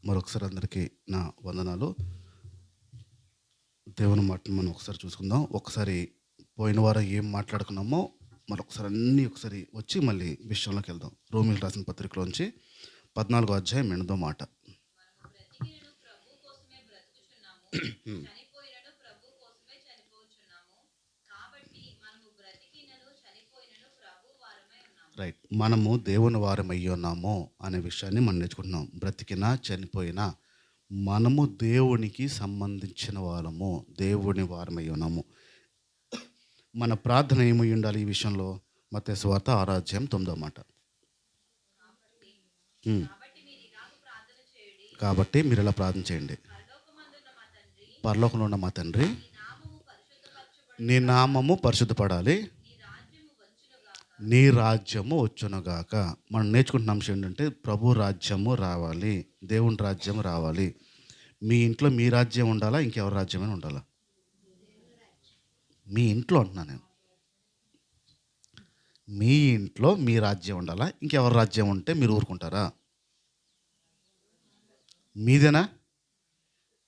మరొకసారి అందరికీ నా వందనాలు. దేవుని మాటను మనం ఒకసారి చూసుకుందాం. ఒకసారి పోయిన వారం ఏం మాట్లాడుకున్నామో మరొకసారి అన్నీ ఒకసారి వచ్చి మళ్ళీ విషయంలోకి వెళ్దాం. రోమీయులకు రాసిన పత్రికలోంచి 14వ అధ్యాయం 8వ మాట. రైట్. మనము దేవుని వారమై ఉన్నాము అనే విషయాన్ని మనం నేర్చుకుంటున్నాం. బ్రతికినా చనిపోయినా మనము దేవునికి సంబంధించిన వాళ్ళము, దేవుని వారమై ఉన్నాము. మన ప్రార్థన ఏమై ఉండాలి ఈ విషయంలో? మత్తయి సువార్త 6వ అధ్యాయం 9వ మాట. కాబట్టి మీరు ఇలా ప్రార్థన చేయండి. పరలోకంలో ఉన్న మా తండ్రి, నీ నామము పరిశుద్ధపడాలి, నీ రాజ్యము వచ్చునుగాక. మనం నేర్చుకుంటున్న అంశం ఏంటంటే ప్రభు రాజ్యము రావాలి, దేవుని రాజ్యం రావాలి. మీ ఇంట్లో మీ రాజ్యం ఉండాలా, ఇంకెవరి రాజ్యమైనా ఉండాలా? మీ ఇంట్లో అంటున్నాను నేను. మీ ఇంట్లో మీ రాజ్యం ఉండాలా, ఇంకెవరి రాజ్యం ఉంటే మీరు ఊరుకుంటారా? మీదేనా?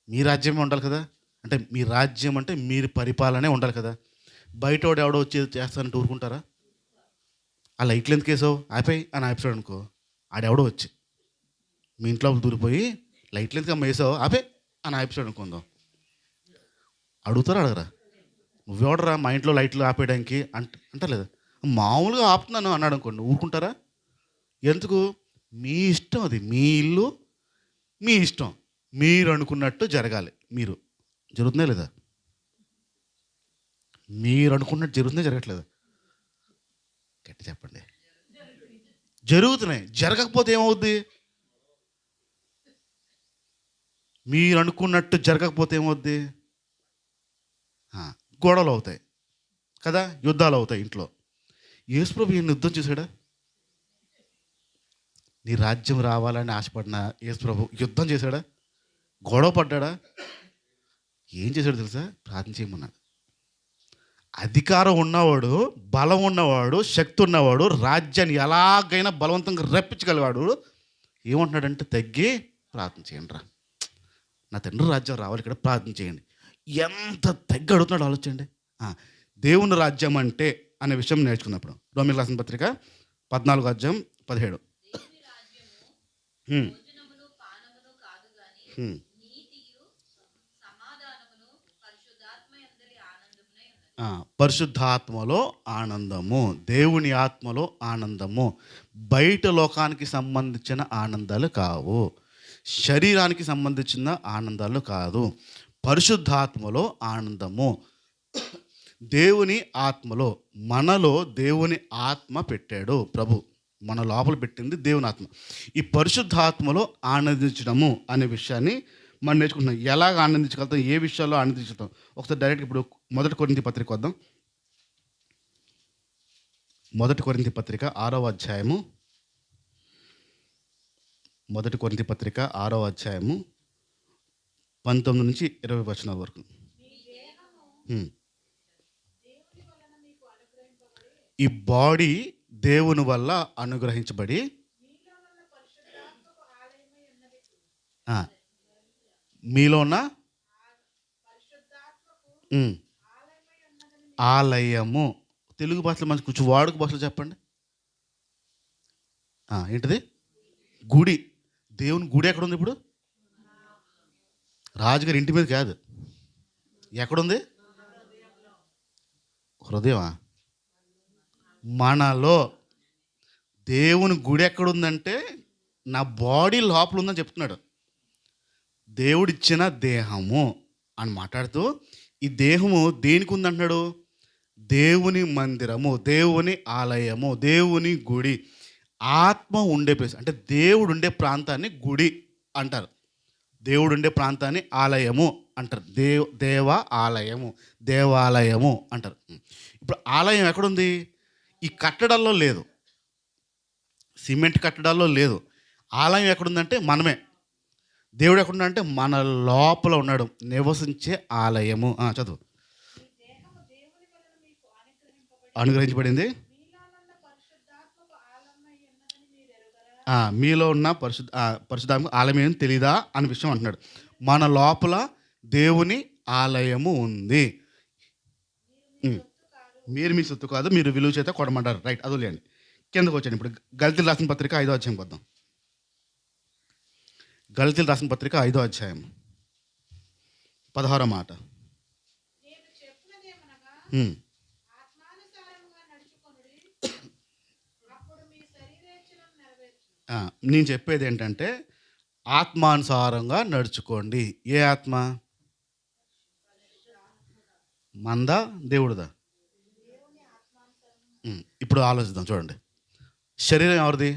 మీ రాజ్యమే ఉండాలి కదా. అంటే మీ రాజ్యం అంటే మీరు పరిపాలనే ఉండాలి కదా. బయటోడు ఎవడో వచ్చి చేస్తానంటే ఊరుకుంటారా? ఆ లైట్లు ఎందుకు వేసావు, ఆపేయి అని ఆపేసాడు అనుకో, ఆడెవడో వచ్చి మీ ఇంట్లో దూరిపోయి లైట్లు ఎందుకు అమ్మ వేసావు, ఆపే అని ఆపేసాడు అనుకుందాం. అడుగుతారా అడగరా? నువ్వెవడరా మా ఇంట్లో లైట్లు ఆపేయడానికి అంటలేదు. మామూలుగా ఆపుతున్నాను అన్నాడు అనుకోండి, ఊరుకుంటారా? ఎందుకు? మీ ఇష్టం, అది మీ ఇల్లు, మీ ఇష్టం. మీరు అనుకున్నట్టు జరగాలి. మీరు జరుగుతుందా లేదా? మీరు అనుకున్నట్టు జరుగుతుందా జరగట్లేదా? గట్టి చెప్పండి. జరుగుతున్నాయి. జరగకపోతే ఏమవుద్ది? మీరు అనుకున్నట్టు జరగకపోతే ఏమవుద్ది? గొడవలు అవుతాయి కదా, యుద్ధాలు అవుతాయి ఇంట్లో. యేసుప్రభు ఈయన యుద్ధం చేశాడా? నీ రాజ్యం రావాలని ఆశపడిన యేసుప్రభు యుద్ధం చేశాడా? గొడవ పడ్డాడా? ఏం చేశాడు తెలుసా? ప్రార్థన చేయమన్నాడు. అధికారం ఉన్నవాడు, బలం ఉన్నవాడు, శక్తి ఉన్నవాడు, రాజ్యాన్ని ఎలాగైనా బలవంతంగా రప్పించగలిగాడు. ఏమంటున్నాడంటే తగ్గి ప్రార్థన చేయండి రా, నా తండ్రి రాజ్యం రావాలి, ఇక్కడ ప్రార్థన చేయండి. ఎంత తగ్గి అడుగుతున్నాడు ఆలోచించండి. దేవుని రాజ్యం అంటే అనే విషయం నేర్చుకున్నప్పుడు రోమీయులకు రాసిన పత్రిక 14వ అధ్యాయం 17. పరిశుద్ధాత్మలో ఆనందము, దేవుని ఆత్మలో ఆనందము. బయట లోకానికి సంబంధించిన ఆనందాలు కావు, శరీరానికి సంబంధించిన ఆనందాలు కాదు. పరిశుద్ధాత్మలో ఆనందము. దేవుని ఆత్మలో, మనలో దేవుని ఆత్మ పెట్టాడు ప్రభు. మన లోపల పెట్టింది దేవుని ఆత్మ. ఈ పరిశుద్ధాత్మలో ఆనందించడము అనే విషయాన్ని మనం నేర్చుకుంటున్నాం. ఎలాగ ఆనందించగలుగుతాం, ఏ విషయాల్లో ఆనందించడం. ఒకసారి డైరెక్ట్ ఇప్పుడు 1 కొరింథీ పత్రిక వద్దాం. 1 కొరింథీ పత్రిక 6వ అధ్యాయము. 1 కొరింథీ పత్రిక 6వ అధ్యాయము 19 నుంచి 20 వచనాల వరకు. ఈ బాడీ దేవుని వల్ల అనుగ్రహించబడి మీలో ఉన్న ఆలయము. తెలుగు భాషలో మంచి కొంచెం వాడుక భాషలో చెప్పండి. ఏంటిది? గుడి. దేవుని గుడి ఎక్కడుంది ఇప్పుడు? రాజుగారి ఇంటి మీద కాదు, ఎక్కడుంది? హృదయమా? మనలో దేవుని గుడి ఎక్కడుందంటే నా బాడీ లోపల ఉందని చెప్తున్నాడు. దేవుడిచ్చిన దేహము అని మాట్లాడుతూ ఈ దేహము దేనికి ఉందంటున్నాడు? దేవుని మందిరము, దేవుని ఆలయము, దేవుని గుడి, ఆత్మ ఉండే ప్లేస్. అంటే దేవుడు ఉండే ప్రాంతాన్ని గుడి అంటారు, దేవుడు ఉండే ప్రాంతాన్ని ఆలయము అంటారు. దేవ ఆలయము, దేవాలయము అంటారు. ఇప్పుడు ఆలయం ఎక్కడుంది? ఈ కట్టడాల్లో లేదు, సిమెంట్ కట్టడాల్లో లేదు. ఆలయం ఎక్కడుందంటే మనమే. దేవుడు ఎక్కడున్నాడంటే మన లోపల ఉన్నాడు, నివసించే ఆలయము. చదువు. అనుగ్రహించబడింది. మీలో ఉన్న పరిశుద్ధాత్మ ఆలయం తెలీదా అనే విషయం అంటున్నాడు. మన లోపల దేవుని ఆలయము ఉంది. ఉమ్. మీరు మీ సొత్తు కాదు, మీరు విలువ చేత కొడమంటారు. రైట్, అది లేండి. కిందకు వచ్చాను. ఇప్పుడు గళితీయులు రాసిన పత్రిక 5వ అధ్యాయం పోద్దాం. గళితీయులు రాసిన పత్రిక 5వ అధ్యాయం 16వ మాట. నేను చెప్పేది ఏంటంటే ఆత్మానుసారంగా నడుచుకోండి. ఏ ఆత్మ? మందా దేవుడిదా? ఇప్పుడు ఆలోచిద్దాం. చూడండి, శరీరం ఎవరిది?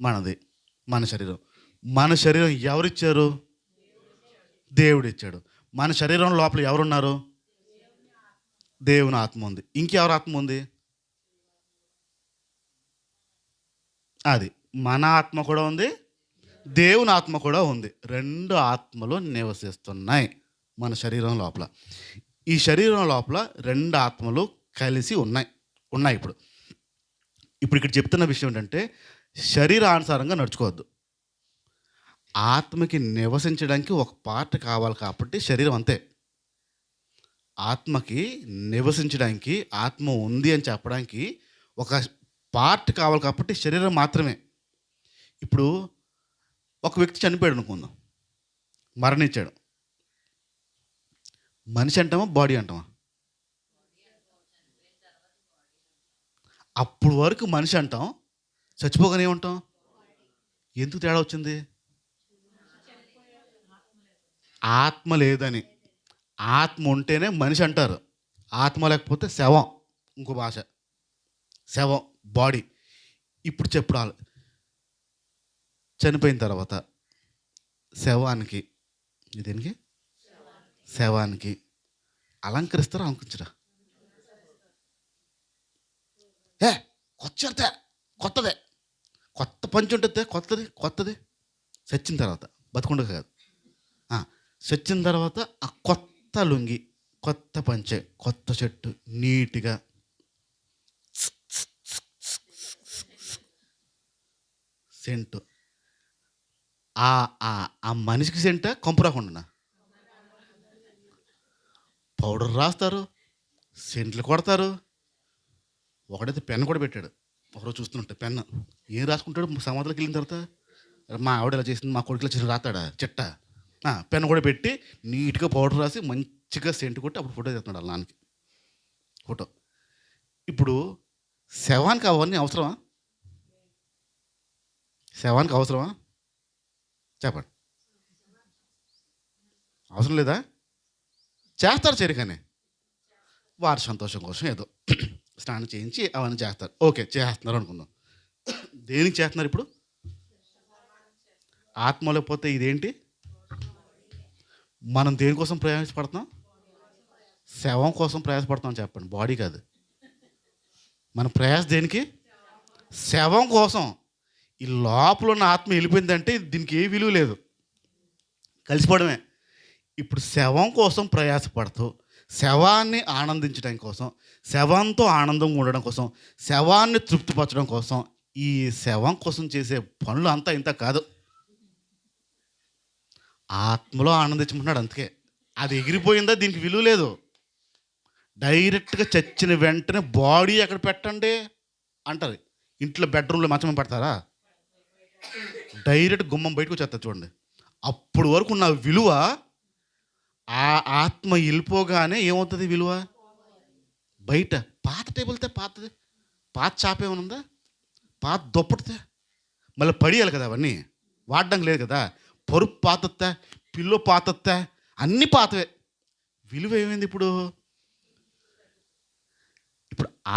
మనది. మన శరీరం. మన శరీరం ఎవరిచ్చారు? దేవుడు ఇచ్చాడు. మన శరీరం లోపల ఎవరున్నారు? దేవుని ఆత్మ ఉంది. ఇంకెవరి ఆత్మ ఉంది? అది మన ఆత్మ కూడా ఉంది, దేవుని ఆత్మ కూడా ఉంది. రెండు ఆత్మలు నివసిస్తున్నాయి మన శరీరం లోపల. ఈ శరీరం లోపల రెండు ఆత్మలు కలిసి ఉన్నాయి. ఇప్పుడు ఇక్కడ చెప్తున్న విషయం ఏంటంటే శరీరానుసారంగా నడుచుకోవద్దు. ఆత్మకి నివసించడానికి ఒక పార్ట్ కావాలి కాబట్టి శరీరం అంతే. ఆత్మకి నివసించడానికి, ఆత్మ ఉంది అని చెప్పడానికి ఒక పార్ట్ కావాలి కాబట్టి శరీరం మాత్రమే. ఇప్పుడు ఒక వ్యక్తి చనిపోయాడు అనుకుందాం, మరణించాడు. మనిషి అంటామా, బాడీ అంటామా? అప్పుడు వరకు మనిషి అంటాం, చచ్చిపోగానే ఏమంటాం? ఎందుకు తేడా వచ్చింది? ఆత్మ లేదని. ఆత్మ ఉంటేనే మనిషి అంటారు, ఆత్మ లేకపోతే శవం. ఇంకో భాష శవం, బాడీ. ఇప్పుడు చెప్పాలి, చనిపోయిన తర్వాత శవానికి, దేనికి? శవానికి అలంకరిస్తారా, అలంకరించరా? కొత్త కొత్తదే, కొత్త పంచి ఉంటుంది, కొత్తది చచ్చిన తర్వాత, బతుకుండదు కాదు. చచ్చిన తర్వాత ఆ కొత్త లుంగి, కొత్త పంచె, కొత్త చెట్టు, నీట్గా సెంటు. ఆ మనిషికి సెంట కంపు రాకుండా పౌడర్ రాస్తారు, సెంట్లు కొడతారు. ఒకడైతే పెన్ను కూడా పెట్టాడు. ఒకరోజు చూస్తుంటే పెన్ను ఏం రాసుకుంటాడు సమాధిలోకి వెళ్ళిన తర్వాత? మా ఆవిడ ఇలా చేసింది, మా కొడుకులో చేసి రాస్తాడా చిట్ట? పెన్ను కూడా పెట్టి నీట్గా పౌడర్ రాసి మంచిగా సెంటు కొట్టి అప్పుడు ఫోటో చేస్తున్నాడు వాళ్ళ నాన్నకి ఫోటో. ఇప్పుడు శవానికి అవన్నీ అవసరమా? శవానికి అవసరమా? చెప్పండి. అవసరం లేదా? చేస్తారు చేరికనే, వారి సంతోషం కోసం ఏదో స్నానం చేయించి అవన్నీ చేస్తారు. ఓకే, చేస్తున్నారు అనుకుందాం. దేనికి చేస్తున్నారు ఇప్పుడు? ఆత్మ లేకపోతే ఇదేంటి? మనం దేనికోసం ప్రయాసపడుతున్నాం? శవం కోసం ప్రయాసపడుతున్నాం. చెప్పండి, బాడీ కాదు. మన ప్రయాస దేనికి? శవం కోసం. ఈ లోపల ఉన్న ఆత్మ వెళ్ళిపోయిందంటే దీనికి ఏ విలువ లేదు, కలిసిపోవడమే. ఇప్పుడు శవం కోసం ప్రయాసపడుతూ, శవాన్ని ఆనందించడం కోసం, శవంతో ఆనందంగా ఉండడం కోసం, శవాన్ని తృప్తిపరచడం కోసం, ఈ శవం కోసం చేసే పనులు అంతా ఇంత కాదు. ఆత్మలో ఆనందించమంటున్నాడు. అందుకే అది ఎగిరిపోయిందా, దీనికి విలువ లేదు. డైరెక్ట్గా చచ్చిన వెంటనే బాడీ ఎక్కడ పెట్టండి అంటారు. ఇంట్లో బెడ్రూమ్లో మంచం పెడతారా? డైరెక్ట్ గుమ్మం బయటకు వచ్చేస్తారు. చూడండి, అప్పుడు వరకు ఉన్న విలువ ఆ ఆత్మ వెళ్ళిపోగానే ఏమవుతుంది విలువ? బయట పాత టేబుల్తే, పాత చాప ఏమనుందా, పాత దుప్పటితే మళ్ళీ పడియాలి కదా, అవన్నీ వాడడం లేదు కదా. పరుపు పాతత్తా, పిల్లో పాతత్తా, అన్నీ పాతవే. విలువ ఏమైంది ఇప్పుడు?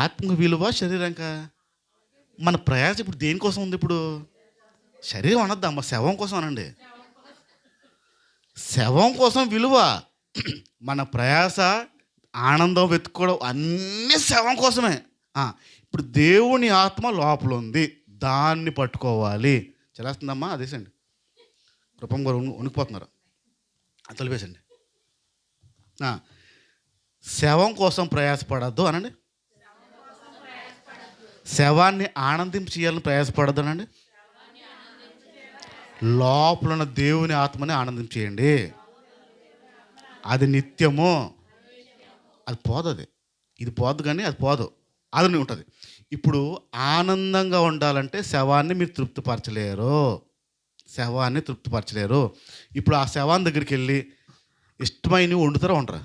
ఆత్మ విలువ శరీరంకా? మన ప్రయాస ఇప్పుడు దేనికోసం ఉంది? ఇప్పుడు శరీరం అనొద్దమ్మా, శవం కోసం అనండి. శవం కోసం విలువ. మన ప్రయాస, ఆనందం వెతుక్కోవడం అన్నీ శవం కోసమే. ఇప్పుడు దేవుని ఆత్మ లోపల ఉంది, దాన్ని పట్టుకోవాలి. చలేస్తుందమ్మా, అదేసండి. కృపం గారు ఉనికిపోతున్నారు, తలిపేసండి. శవం కోసం ప్రయాసపడద్దు అనండి. శవాన్ని ఆనందింపు చేయాలని ప్రయాసపడద్దు అనండి. లోపల ఉన్న దేవుని ఆత్మని ఆనందం చేయండి. అది నిత్యము. అది పోదు అది. ఇది పోదు కానీ అది పోదు. అది ఉంటుంది. ఇప్పుడు ఆనందంగా ఉండాలంటే శవాన్ని మీరు తృప్తిపరచలేరు. శవాన్ని తృప్తిపరచలేరు. ఇప్పుడు ఆ శవాన్ని దగ్గరికి వెళ్ళి ఇష్టమైనవి వండుతారా ఉండరా?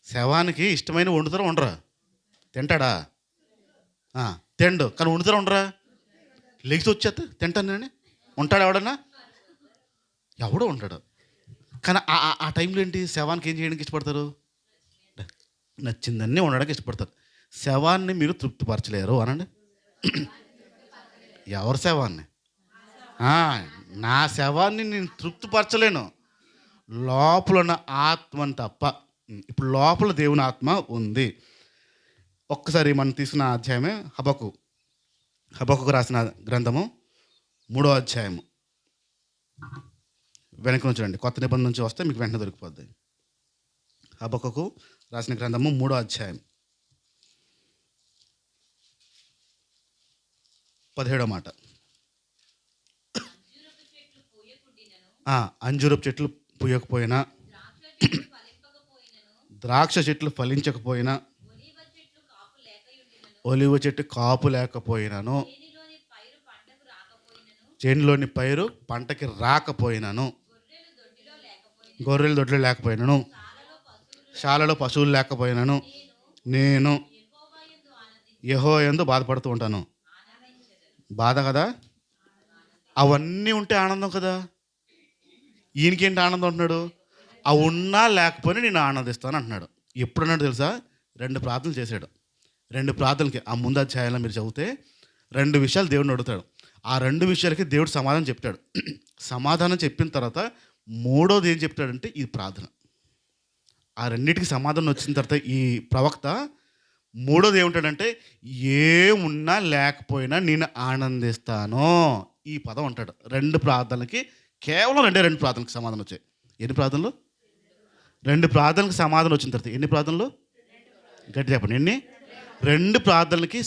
శవానికి ఇష్టమైన వండుతారా ఉండరా? తింటాడా? తిండు కానీ వండుతారా ఉండరా? లెగిసి వచ్చేస్తే తింటాను నేను. ఉంటాడు ఎవడన్నా? ఎవడో ఉంటాడు. కానీ ఆ టైంలో ఏంటి, శవానికి ఏం చేయడానికి ఇష్టపడతారు? నచ్చిందన్నీ ఉండడానికి ఇష్టపడతారు. శవాన్ని మీరు తృప్తిపరచలేరు అనండి. ఎవరి శవాన్ని? నా శవాన్ని నేను తృప్తిపరచలేను, లోపల ఉన్న ఆత్మని తప్ప. ఇప్పుడు లోపల దేవుని ఆత్మ ఉంది. ఒక్కసారి మనం తీసుకున్న అధ్యాయమే హబక్కు రాసిన గ్రంథము 3వ అధ్యాయము. వెనక నుంచి రండి, కొత్త నిబంధన నుంచి వస్తే మీకు వెంటనే దొరికిపోద్ది. హబక్కు రాసిన గ్రంథము 3వ అధ్యాయం 17వ మాట. అంజూరపు చెట్లు పూయకపోయినా, ద్రాక్ష చెట్లు ఫలించకపోయినా, ఒలివ చెట్టు కాపు లేకపోయినాను, చేనులోని పైరు పంటకి రాకపోయినాను, గొర్రెలు దొడ్లు లేకపోయినాను, శాలలో పశువులు లేకపోయినాను, నేను యెహోవా యందు బాధపడుతూ ఉంటాను. బాధ కదా? అవన్నీ ఉంటే ఆనందం కదా. ఈయనకేంటి ఆనందం అంటున్నాడు? అవి ఉన్నా లేకపోయినా నేను ఆనందిస్తాను అంటున్నాడు. ఎప్పుడన్నాడు తెలుసా? 2 ప్రార్థనలు చేశాడు. 2 ప్రార్థనలకి ఆ ముందు అధ్యాయంలో మీరు చదివితే 2 విషయాలు దేవుడిని అడుగుతాడు. ఆ 2 విషయాలకి దేవుడు సమాధానం చెప్తాడు. సమాధానం చెప్పిన తర్వాత 3వది ఏం చెప్తాడంటే ఇది ప్రార్థన. ఆ రెండింటికి సమాధానం వచ్చిన తర్వాత ఈ ప్రవక్త 3వది ఏముంటాడంటే ఏమున్నా లేకపోయినా నేను ఆనందిస్తాను. ఈ పదం అంటాడు. 2 ప్రార్థనలకి, కేవలం 2 ప్రార్థనలకు సమాధానం వచ్చాయి. ఎన్ని ప్రార్థనలు? 2 ప్రార్థనలకు సమాధానం వచ్చిన తర్వాత ఎన్ని ప్రార్థనలు? గట్టి చెప్పండి, ఎన్ని? 2 ప్రార్థనలకి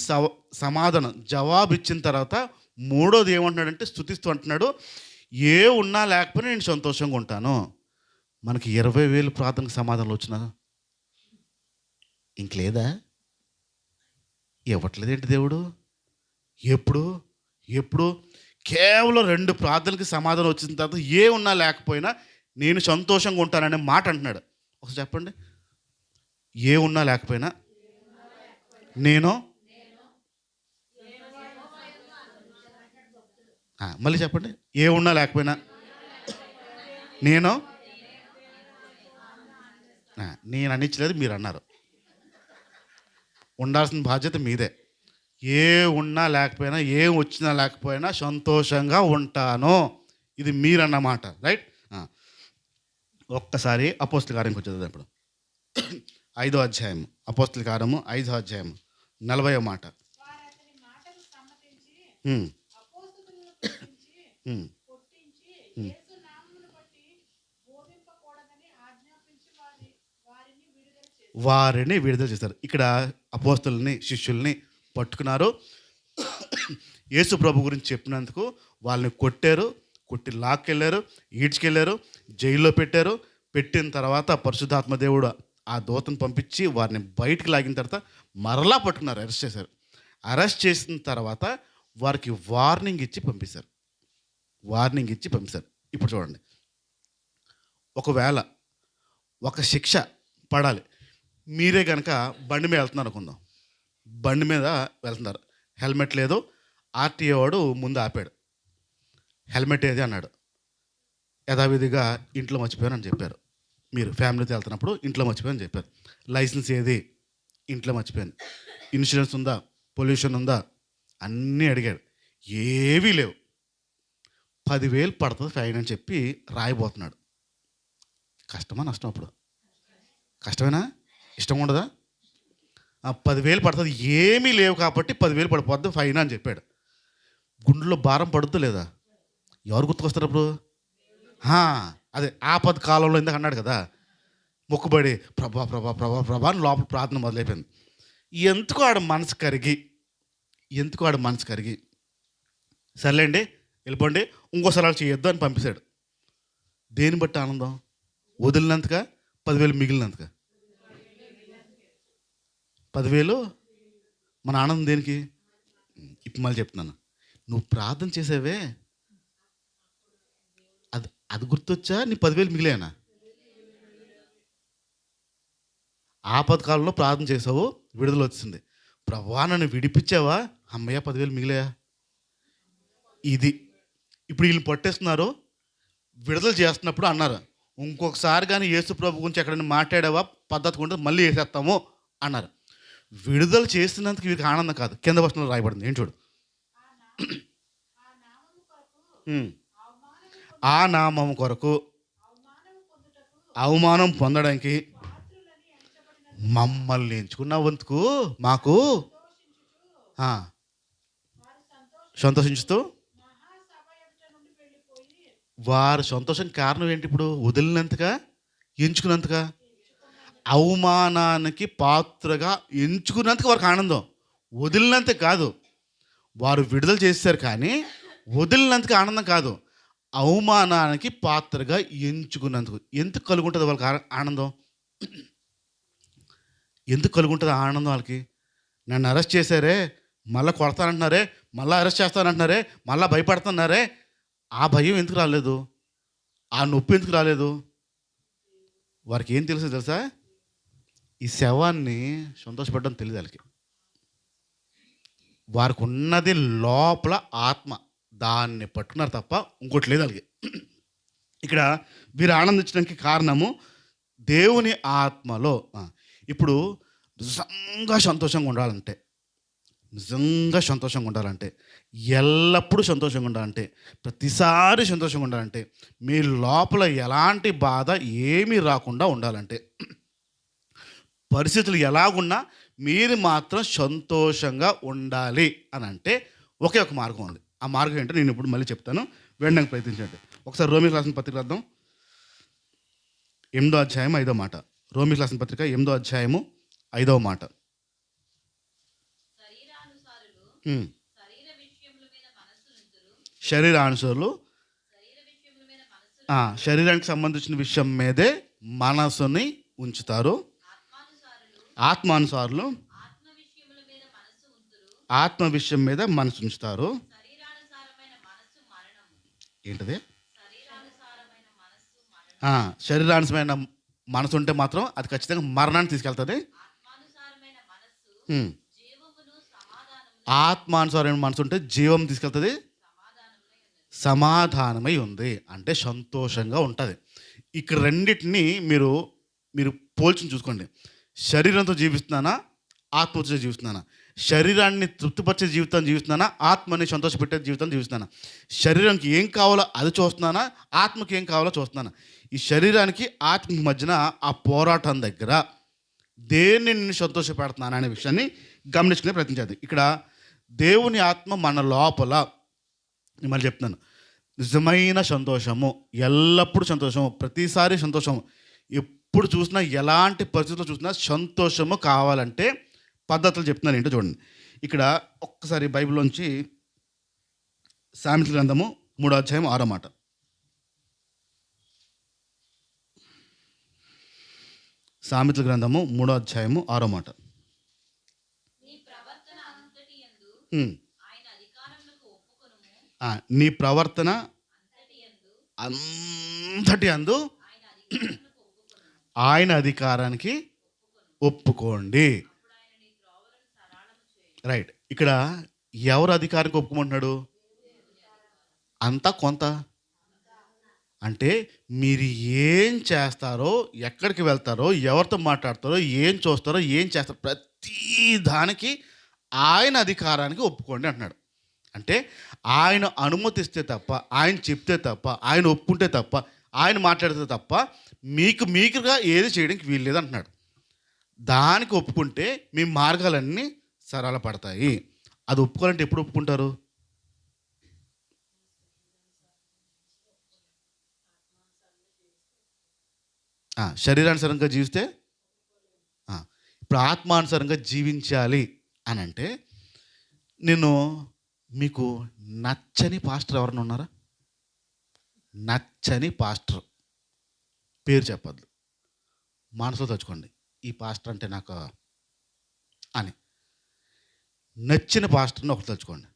సమాధానం జవాబు ఇచ్చిన తర్వాత 3వది ఏమంటున్నాడంటే స్తుతిస్తూ అంటున్నాడు, ఏ ఉన్నా లేకపోయినా నేను సంతోషంగా ఉంటాను. మనకి 20,000 ప్రార్థనకు సమాధానాలు వచ్చినా ఇంక లేదా? ఇవ్వట్లేదేంటి దేవుడు? ఎప్పుడు కేవలం 2 ప్రార్థనలకి సమాధానం వచ్చిన తర్వాత ఏ ఉన్నా లేకపోయినా నేను సంతోషంగా ఉంటాననే మాట అంటున్నాడు. ఒకసారి చెప్పండి, ఏ ఉన్నా లేకపోయినా నేను. మళ్ళీ చెప్పండి, ఏ ఉన్నా లేకపోయినా నేను అనిచ్చలేదు, మీరు అన్నారు. ఉండాల్సిన బాధ్యత మీదే. ఏ ఉన్నా లేకపోయినా, ఏం వచ్చినా లేకపోయినా సంతోషంగా ఉంటాను, ఇది మీరన్నమాట. రైట్? ఒక్కసారి అపోస్తల కార్యంకి వచ్చేది. ఇప్పుడు 5వ అధ్యాయం, అపోస్తల కార్యము 5వ అధ్యాయం 40వ మాట. వారిని విడుదల చేస్తారు. ఇక్కడ అపోస్తలుని, శిష్యుల్ని పట్టుకున్నారు. యేసు ప్రభు గురించి చెప్పినందుకు వాళ్ళని కొట్టి లాక్కెళ్ళారు, ఈడ్చుకెళ్ళారు, జైల్లో పెట్టారు. పెట్టిన తర్వాత పరిశుద్ధాత్మ దేవుడు ఆ దూతను పంపించి వారిని బయటికి లాగిన తర్వాత మరలా పట్టుకున్నారు, అరెస్ట్ చేశారు. అరెస్ట్ చేసిన తర్వాత వారికి వార్నింగ్ ఇచ్చి పంపిస్తారు. ఇప్పుడు చూడండి, ఒకవేళ ఒక శిక్ష పడాలి. మీరే కనుక బండి మీద వెళ్తున్నారు అనుకుందాం. బండి మీద వెళ్తున్నారు, హెల్మెట్ లేదు. ఆర్టీఏ వాడు ముందు ఆపాడు. హెల్మెట్ ఏది అన్నాడు. యథావిధిగా ఇంట్లో మర్చిపోయానని చెప్పారు. మీరు ఫ్యామిలీతో వెళ్తున్నప్పుడు ఇంట్లో మర్చిపోయానని చెప్పారు. లైసెన్స్ ఏది? ఇంట్లో మర్చిపోయాను. ఇన్సూరెన్స్ ఉందా? పొల్యూషన్ ఉందా? అన్నీ అడిగాడు. ఏవీ లేవు. 10,000 పడుతుంది ఫైన్ అని చెప్పి రాయిపోతున్నాడు. కష్టమా నష్టం? అప్పుడు కష్టమేనా? ఇష్టం ఉండదా? 10,000 పడుతుంది, ఏమీ లేవు కాబట్టి 10,000 పడిపోద్ది ఫైన్ అని చెప్పాడు. గుండెలో భారం పడుద్దు లేదా? ఎవరు గుర్తుకొస్తారు అప్పుడు? అదే ఆపద కాలంలో ఇందాక అన్నాడు కదా, మొక్కుబడి ప్రభా ప్రభా ప్రభా ప్రభా అని లోపల ప్రార్థన మొదలైపోయింది. ఎందుకు ఆడ మనసు కరిగి ఎందుకు వాడు మనసు కరిగి సర్లేండి వెళ్ళిపోండి ఇంకోసారి అలా చేయొద్దు అని పంపిస్తాడు. దేని బట్టి ఆనందం? వదిలినంతగా 10,000 మిగిలినంతగా? 10,000 మన ఆనందం దేనికి? ఇప్పుడు మళ్ళీ చెప్తున్నాను, నువ్వు ప్రార్థన చేసావే అది అది గుర్తొచ్చా? నీ 10,000 మిగిలేనా? ఆపత్కాలంలో ప్రార్థన చేసావు, విడుదల వచ్చింది. ప్రభువా నన్ను విడిపించావా, అమ్మయ్య 10,000 మిగిలాయా? ఇది ఇప్పుడు వీళ్ళు పట్టేస్తున్నారు. విడుదల చేస్తున్నప్పుడు అన్నారు, ఇంకొకసారి కానీ యేసు ప్రభు గురించి ఎక్కడైనా మాట్లాడావా పద్ధతి ఉంటే మళ్ళీ వేసేస్తాము అన్నారు. విడుదల చేస్తున్నందుకు వీరికి ఆనందం కాదు. కింద వచనంలో రాయబడింది ఏంటి చూడు. ఆ నామము కొరకు అవమానం పొందడానికి మమ్మల్ని ఎంచుకున్నందుకు మాకు సంతోషించుతూ వారి సంతోషం కారణం ఏంటి? ఇప్పుడు వదిలినంతగా, ఎంచుకున్నంతగా, అవమానానికి పాత్రగా ఎంచుకున్నందుకు వారికి ఆనందం. వదిలినంత కాదు, వారు విడుదల చేశారు కానీ వదిలినందుకు ఆనందం కాదు, అవమానానికి పాత్రగా ఎంచుకున్నందుకు. ఎందుకు కలుగుంటుంది వాళ్ళకి ఆనందం? ఎందుకు కలుగుంటుంది ఆనందం వాళ్ళకి? నన్ను అరెస్ట్ చేశారే, మళ్ళీ కొడతానంటున్నారే, మళ్ళీ అరెస్ట్ చేస్తానంటున్నారే, మళ్ళీ భయపడుతున్నారే, ఆ భయం ఎందుకు రాలేదు? ఆ నొప్పి ఎందుకు రాలేదు? వారికి ఏం తెలుసా? ఈ శవాన్ని సంతోషపడడం తెలియదు వాళ్ళకి. వారికి ఉన్నది లోపల ఆత్మ, దాన్ని పట్టుకున్నారు తప్ప ఇంకోటి లేదు వాళ్ళకి. ఇక్కడ వీరు ఆనందించడానికి కారణము దేవుని ఆత్మలో. ఇప్పుడు నిజంగా సంతోషంగా ఉండాలంటే, ఎల్లప్పుడూ సంతోషంగా ఉండాలంటే, ప్రతిసారి సంతోషంగా ఉండాలంటే, మీ లోపల ఎలాంటి బాధ ఏమీ రాకుండా ఉండాలంటే, పరిస్థితులు ఎలాగున్నా మీరు మాత్రం సంతోషంగా ఉండాలి అని అంటే ఒకే ఒక మార్గం ఉంది. ఆ మార్గం ఏంటో నేను ఇప్పుడు మళ్ళీ చెప్తాను, వినడానికి ప్రయత్నించండి. ఒకసారి రోమీయులకు రాసిన పత్రిక రాద్దాం, 8వ అధ్యాయం 5వ మాట. రోమీయులకు రాసిన పత్రిక 8వ అధ్యాయము 5వ మాట. శరీరానుసారులు శరీరానికి సంబంధించిన విషయం మీదే మనసుని ఉంచుతారు. ఆత్మానుసారులు ఆత్మ విషయం మీద మనసు ఉంచుతారు. ఏంటది? శరీరానుసరమైన మనసు ఉంటే మాత్రం అది ఖచ్చితంగా మరణాన్ని తీసుకెళ్తుంది. ఆత్మానుసారమైన మనసు ఉంటే జీవం తీసుకెళ్తుంది, సమాధానమై ఉంది అంటే సంతోషంగా ఉంటుంది. ఇక్కడ రెండింటిని మీరు మీరు పోల్చుని చూసుకోండి. శరీరంతో జీవిస్తున్నానా, ఆత్మతో జీవిస్తున్నానా? శరీరాన్ని తృప్తిపరిచే జీవితాన్ని జీవిస్తున్నానా, ఆత్మని సంతోషపెట్టే జీవితాన్ని జీవిస్తున్నానా? శరీరానికి ఏం కావాలో అది చూస్తున్నానా, ఆత్మకి ఏం కావాలో చూస్తున్నానా? ఈ శరీరానికి ఆత్మకి మధ్యన ఆ పోరాటం దగ్గర దేన్ని నేను సంతోషపెడుతున్నాను అనే విషయాన్ని గమనించుకునే ప్రయత్నించేది. ఇక్కడ దేవుని ఆత్మ మన లోపల, నేను మళ్ళీ చెప్తున్నాను, నిజమైన సంతోషము, ఎల్లప్పుడూ సంతోషము, ప్రతిసారి సంతోషము, ఎప్పుడు చూసినా ఎలాంటి పరిస్థితుల్లో చూసినా సంతోషము కావాలంటే పద్ధతులు చెప్తున్నాను ఏంటో చూడండి. ఇక్కడ ఒక్కసారి బైబిల్లోంచి సామెతల గ్రంథము 3వ అధ్యాయం 6వ మాట. సామెతల గ్రంథము 3వ అధ్యాయము 6వ మాట. నీ ప్రవర్తన అంతటి అందు ఆయన అధికారానికి ఒప్పుకోండి. రైట్. ఇక్కడ ఎవరు అధికారానికి ఒప్పుకోమంటున్నాడు? అంతా కొంత అంటే మీరు ఏం చేస్తారో, ఎక్కడికి వెళ్తారో, ఎవరితో మాట్లాడతారో, ఏం చూస్తారో, ఏం చేస్తారో ప్రతి దానికి ఆయన అధికారానికి ఒప్పుకోండి అంటున్నాడు. అంటే ఆయన అనుమతిస్తే తప్ప, ఆయన చెప్తే తప్ప, ఆయన ఒప్పుకుంటే తప్ప, ఆయన మాట్లాడితే తప్ప మీకుగా ఏది చేయడానికి వీల్లేదు అంటున్నాడు. దానికి ఒప్పుకుంటే మీ మార్గాలన్నీ సరళపడతాయి. అది ఒప్పుకోవాలంటే ఎప్పుడు ఒప్పుకుంటారు? శరీరానుసారంగా జీవిస్తే, ఇప్పుడు ఆత్మానుసారంగా జీవించాలి అని అంటే నేను మీకు నచ్చని పాస్టర్ ఎవరైనా ఉన్నారా? నచ్చని పాస్టర్ పేరు చెప్పద్దు, మనసులో తలుచుకోండి. ఈ పాస్టర్ అంటే నాకు అని. నచ్చిన పాస్టర్ని ఒకటి తలుచుకోండి.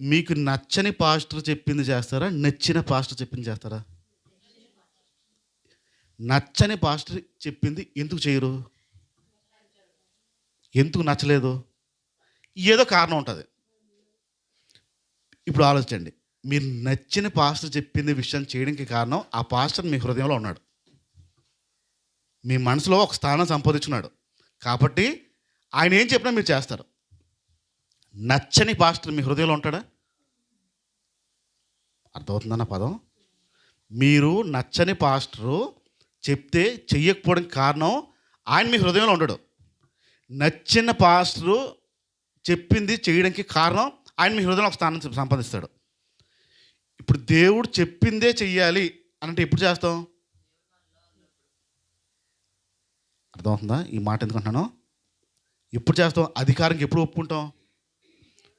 మీకు నచ్చని పాస్టర్ చెప్పింది చేస్తారా? నచ్చిన పాస్టర్ చెప్పింది చేస్తారా? నచ్చని పాస్టర్ చెప్పింది ఎందుకు చేయరు? ఎందుకు నచ్చలేదు? ఏదో కారణం ఉంటుంది. ఇప్పుడు ఆలోచించండి. మీరు నచ్చిన పాస్టర్ చెప్పింది విషయం చేయడానికి కారణం ఆ పాస్టర్ మీ హృదయంలో ఉన్నాడు, మీ మనసులో ఒక స్థానం సంపాదించుకున్నాడు. కాబట్టి ఆయన ఏం చెప్పినా మీరు చేస్తారు. నచ్చని పాస్టర్ మీ హృదయంలో ఉంటాడా? అర్థమవుతుందన్న పదం? మీరు నచ్చని పాస్టరు చెప్తే చెయ్యకపోవడానికి కారణం ఆయన మీ హృదయంలో ఉండడు. నచ్చిన పాస్టరు చెప్పింది చేయడానికి కారణం ఆయన మీ హృదయంలో ఒక స్థానం సంపాదిస్తాడు. ఇప్పుడు దేవుడు చెప్పిందే చెయ్యాలి అంటే ఎప్పుడు చేస్తాం? అర్థమవుతుందా ఈ మాట ఎందుకంటున్నాను? ఎప్పుడు చేస్తాం? అధికారంకి ఎప్పుడు ఒప్పుకుంటాం?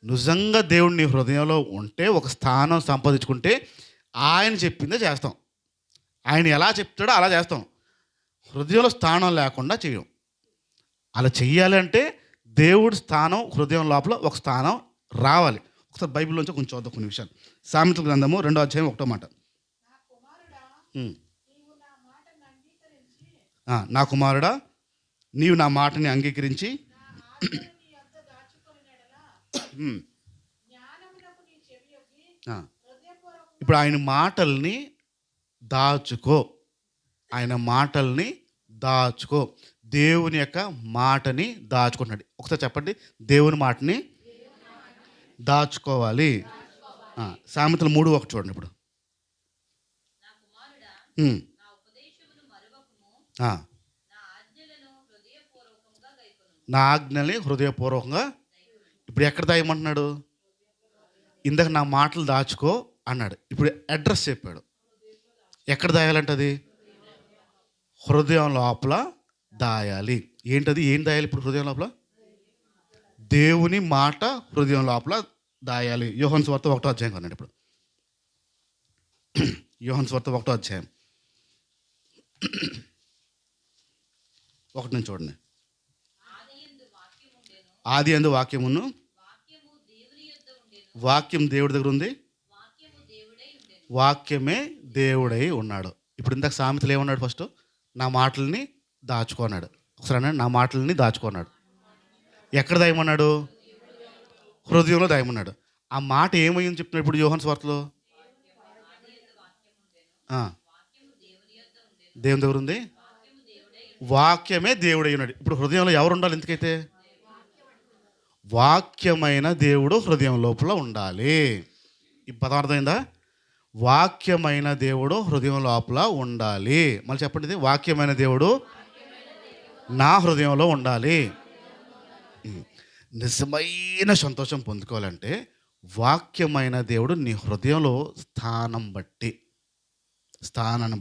నిజంగా దేవుడు నీ హృదయంలో ఉంటే, ఒక స్థానం సంపాదించుకుంటే ఆయన చెప్పిందే చేస్తాం. ఆయన ఎలా చెప్తాడో అలా చేస్తాం. హృదయంలో స్థానం లేకుండా చేయం. అలా చెయ్యాలి అంటే దేవుడి స్థానం హృదయం లోపల ఒక స్థానం రావాలి. ఒకసారి బైబిల్లోంచి కొంచెం చూద్దాం కొన్ని విషయాలు. సామెతల గ్రంథము 2వ అధ్యాయం 1వ మాట. నా కుమారుడా, నీవు నా మాటని అంగీకరించి ఇప్పుడు ఆయన మాటల్ని దాచుకో. ఆయన మాటల్ని దాచుకో. దేవుని యొక్క మాటని దాచుకుంటున్నాడు. ఒకసారి చెప్పండి, దేవుని మాటని దాచుకోవాలి. సామెతలు 3:1 చూడండి. ఇప్పుడు నా ఆజ్ఞల్ని హృదయపూర్వకంగా. ఇప్పుడు ఎక్కడ దాయమంటున్నాడు? ఇందాక నా మాటలు దాచుకో అన్నాడు. ఇప్పుడు అడ్రస్ చెప్పాడు. ఎక్కడ దాయాలంటది? హృదయం లోపల దాయాలి. ఏంటది? ఏం దాయాలి ఇప్పుడు హృదయం లోపల? దేవుని మాట హృదయం లోపల దాయాలి. యోహాను సువార్త 1వ అధ్యాయం కొనండి. ఇప్పుడు యోహాను సువార్త 1వ అధ్యాయం 1 నుంచి చూడండి. ఆది యందు వాక్యమును, వాక్యం దేవుడి దగ్గర ఉంది, వాక్యమే దేవుడై ఉన్నాడు. ఇప్పుడు ఇందాక సామెతలు ఏమన్నాడు? ఫస్ట్ నా మాటల్ని దాచుకున్నాడు. ఒకసారి అన్నాడు, నా మాటల్ని దాచుకున్నాడు. ఎక్కడ దాయమన్నాడు? హృదయంలో దాయమన్నాడు. ఆ మాట ఏమయ్యింది చెప్తున్నాడు ఇప్పుడు యోహాను సువార్తలో? దేవుని దగ్గర ఉంది, వాక్యమే దేవుడై ఉన్నాడు. ఇప్పుడు హృదయంలో ఎవరు ఉండాలి? ఎందుకైతే వాక్యమైన దేవుడు హృదయం లోపల ఉండాలి. ఈ పదం అర్థమైందా? వాక్యమైన దేవుడు హృదయం లోపల ఉండాలి. మళ్ళీ చెప్పండి, ఇది వాక్యమైన దేవుడు నా హృదయంలో ఉండాలి. నిజమైన సంతోషం పొందుకోవాలంటే వాక్యమైన దేవుడు నీ హృదయంలో స్థానాన్ని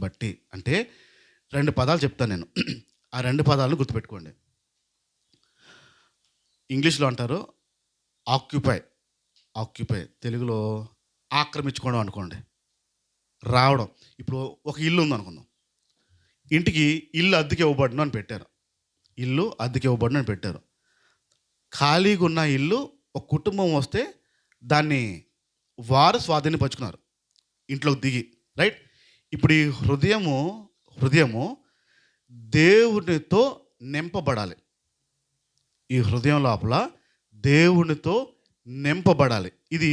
బట్టి అంటే 2 పదాలు చెప్తాను నేను. ఆ 2 పదాలను గుర్తుపెట్టుకోండి. ఇంగ్లీష్లో అంటారు ఆక్యుపై, తెలుగులో ఆక్రమించుకోవడం అనుకోండి, రావడం. ఇప్పుడు ఒక ఇల్లు ఉందనుకుందాం. ఇంటికి ఇల్లు అద్దెకి ఇవ్వబడును అని పెట్టారు. ఇల్లు అద్దెకి ఇవ్వబడును అని పెట్టారు. ఖాళీగా ఉన్న ఇల్లు ఒక కుటుంబం వస్తే దాన్ని వారు స్వాధీనపరుచుకున్నారు, ఇంట్లోకి దిగి. రైట్? ఇప్పుడు ఈ హృదయము దేవునితో నింపబడాలి. ఈ హృదయం లోపల దేవునితో నింపబడాలి. ఇది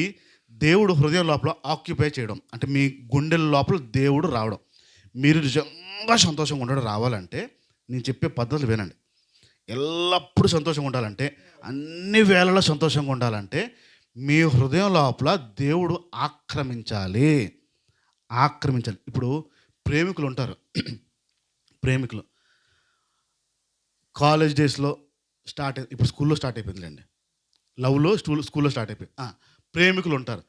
దేవుడు హృదయం లోపల ఆక్యుపై చేయడం అంటే మీ గుండెల లోపల దేవుడు రావడం. మీరు నిజంగా సంతోషంగా ఉండడం రావాలంటే నేను చెప్పే పద్ధతులు వినండి. ఎల్లప్పుడూ సంతోషంగా ఉండాలంటే, అన్ని వేళలో సంతోషంగా ఉండాలంటే మీ హృదయం లోపల దేవుడు ఆక్రమించాలి. ఇప్పుడు ప్రేమికులు ఉంటారు. ప్రేమికులు కాలేజ్ డేస్లో ఇప్పుడు స్కూల్లో స్టార్ట్ అయిపోయిందిలేండి. లవ్లో స్కూల్లో స్టార్ట్ అయిపోయింది. ప్రేమికులు ఉంటారు.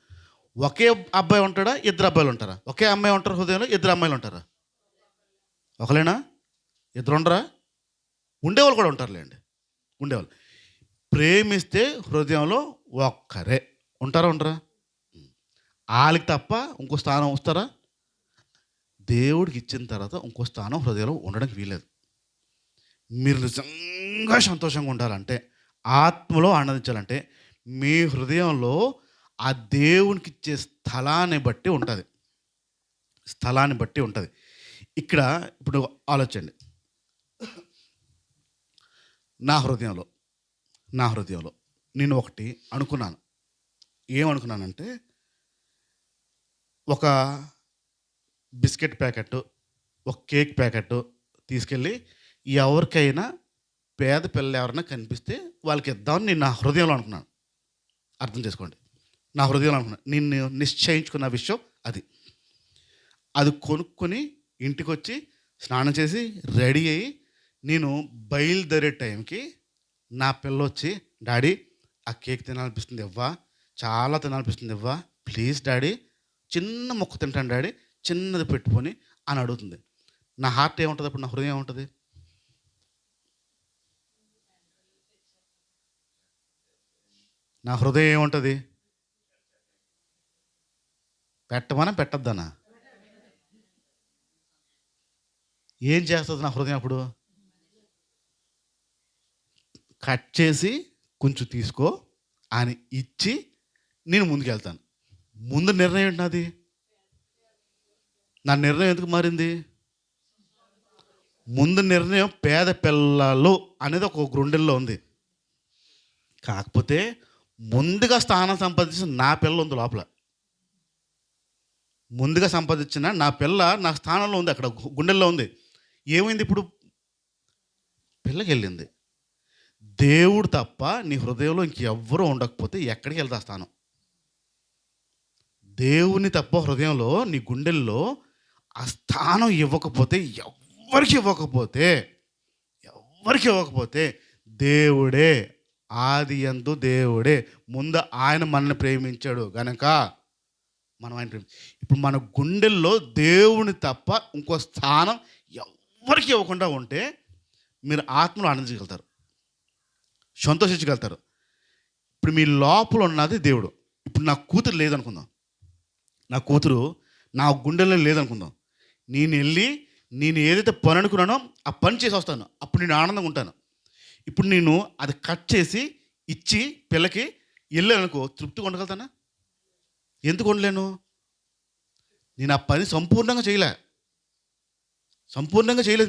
ఒకే అబ్బాయి ఉంటాడా? 2 అబ్బాయిలు ఉంటారా? ఒకే అమ్మాయి ఉంటారు హృదయంలో? 2 అమ్మాయిలు ఉంటారా? ఒకలేనా? 2 ఉండరా? ఉండేవాళ్ళు కూడా ఉంటారులేండి. ఉండేవాళ్ళు. ప్రేమిస్తే హృదయంలో ఒక్కరే ఉంటారా ఉండరా? వాళ్ళకి తప్ప ఇంకో స్థానం వస్తారా? దేవుడికి ఇచ్చిన తర్వాత ఇంకో స్థానం హృదయంలో ఉండడానికి వీలేదు. మీరు నిజంగా సంతోషంగా ఉండాలంటే, ఆత్మలో ఆనందించాలంటే, మీ హృదయంలో ఆ దేవునికి ఇచ్చే స్థలాన్ని బట్టి ఉంటుంది. స్థలాన్ని బట్టి ఉంటుంది. ఇక్కడ ఇప్పుడు ఆలోచించండి. నా హృదయంలో నేను ఒకటి అనుకున్నాను. ఏమనుకున్నానంటే, ఒక బిస్కెట్ ప్యాకెట్, ఒక కేక్ ప్యాకెట్ తీసుకెళ్ళి ఎవరికైనా పేద పిల్లలు ఎవరైనా కనిపిస్తే వాళ్ళకి ఇద్దామని నేను నా హృదయంలో అనుకున్నాను. అర్థం చేసుకోండి. నా హృదయంలో అనుకున్నాను. నేను నిశ్చయించుకున్న విషయం అది. అది కొనుక్కొని ఇంటికి వచ్చి స్నానం చేసి రెడీ అయ్యి నేను బయలుదేరే టైంకి నా పిల్ల వచ్చి, డాడీ ఆ కేక్ తినాలనిపిస్తుంది ఇవ్వా, చాలా తినాలనిపిస్తుంది ఇవ్వా, ప్లీజ్ డాడీ చిన్న మొక్క తింటాను డాడీ, చిన్నది పెట్టుకొని అని అడుగుతుంది. నా హార్ట్ ఏముంటుంది అప్పుడు? నా హృదయం ఏముంటుంది? నా హృదయం ఏముంటుంది? పెట్టమనా పెట్టద్దనా? ఏం చేస్తుంది నా హృదయం అప్పుడు? కట్ చేసి కొంచెం తీసుకో అని ఇచ్చి నేను ముందుకెళ్తాను. ముందు నిర్ణయం ఏంటి నాది? నా నిర్ణయం ఎందుకు మారింది? ముందు నిర్ణయం పేద పిల్లలు అనేది ఒక గుండెల్లో ఉంది. కాకపోతే ముందుగా స్థానం సంపాదించిన నా పిల్ల ఉంది లోపల. ముందుగా సంపాదించిన నా పిల్ల నా స్థానంలో ఉంది, అక్కడ గుండెల్లో ఉంది. ఏమైంది ఇప్పుడు? పిల్లకి వెళ్ళింది. దేవుడు తప్ప నీ హృదయంలో ఇంకెవ్వరూ ఉండకపోతే ఎక్కడికి వెళ్తా స్థానం? దేవుని తప్ప హృదయంలో నీ గుండెల్లో ఆ స్థానం ఇవ్వకపోతే, ఎవ్వరికి ఇవ్వకపోతే దేవుడే, ఆది యందు దేవుడే, ముందు ఆయన మనల్ని ప్రేమించాడు గనక మనం ఆయన ఇప్పుడు మన గుండెల్లో దేవుని తప్ప ఇంకో స్థానం ఎవ్వరికి ఇవ్వకుండా ఉంటే మీరు ఆత్మలో ఆనందించగలుగుతారు, సంతోషించగలుగుతారు. ఇప్పుడు మీ లోపల ఉన్నది దేవుడు. ఇప్పుడు నా కూతురు లేదనుకుందాం, నా కూతురు నా గుండెల్లో లేదనుకుందాం. నేను ఏదైతే పని అనుకున్నానో ఆ పని చేసి వస్తాను, అప్పుడు నేను ఆనందంగా ఉంటాను. ఇప్పుడు నేను అది కట్ చేసి ఇచ్చి పిల్లకి వెళ్ళాననుకో, తృప్తిగా ఉండగలుగుతానా? ఎందుకు ఉండలేను? నేను ఆ పని సంపూర్ణంగా చేయలేదు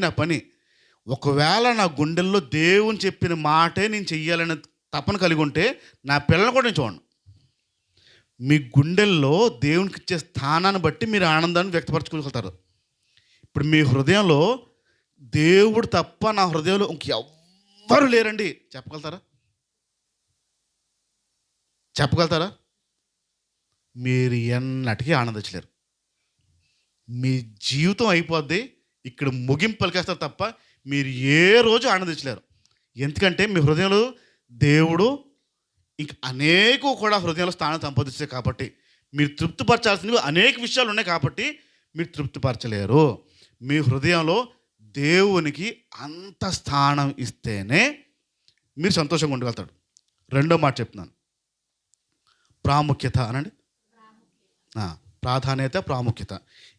నా పని. ఒకవేళ నా గుండెల్లో దేవుని చెప్పిన మాటే నేను చెయ్యాలనే తపన కలిగి ఉంటే నా పిల్లలు కూడా నేను చూడను. మీ గుండెల్లో దేవునికి ఇచ్చే స్థానాన్ని బట్టి మీరు ఆనందాన్ని వ్యక్తపరచుకోగలుగుతారు. ఇప్పుడు మీ హృదయంలో దేవుడు తప్ప నా హృదయంలో ఇంకెవ్వరు లేరండి చెప్పగలుగుతారా? మీరు ఎన్నటికీ ఆనందించలేరు. మీ జీవితం అయిపోద్ది, ఇక్కడ ముగింపు పలికేస్తారు తప్ప మీరు ఏ రోజు ఆనందించలేరు. ఎందుకంటే మీ హృదయంలో దేవుడు ఇంక అనేక కూడా హృదయంలో స్థానం సంపాదిస్తాయి కాబట్టి, మీరు తృప్తిపరచాల్సినవి అనేక విషయాలు ఉన్నాయి కాబట్టి మీరు తృప్తిపరచలేరు. మీ హృదయంలో దేవునికి అంత స్థానం ఇస్తేనే మీరు సంతోషంగా ఉండగలుగుతాడు. రెండో మాట చెప్తున్నాను, ప్రాముఖ్యత అనండి. ప్రాధాన్యత, ప్రాముఖ్యత.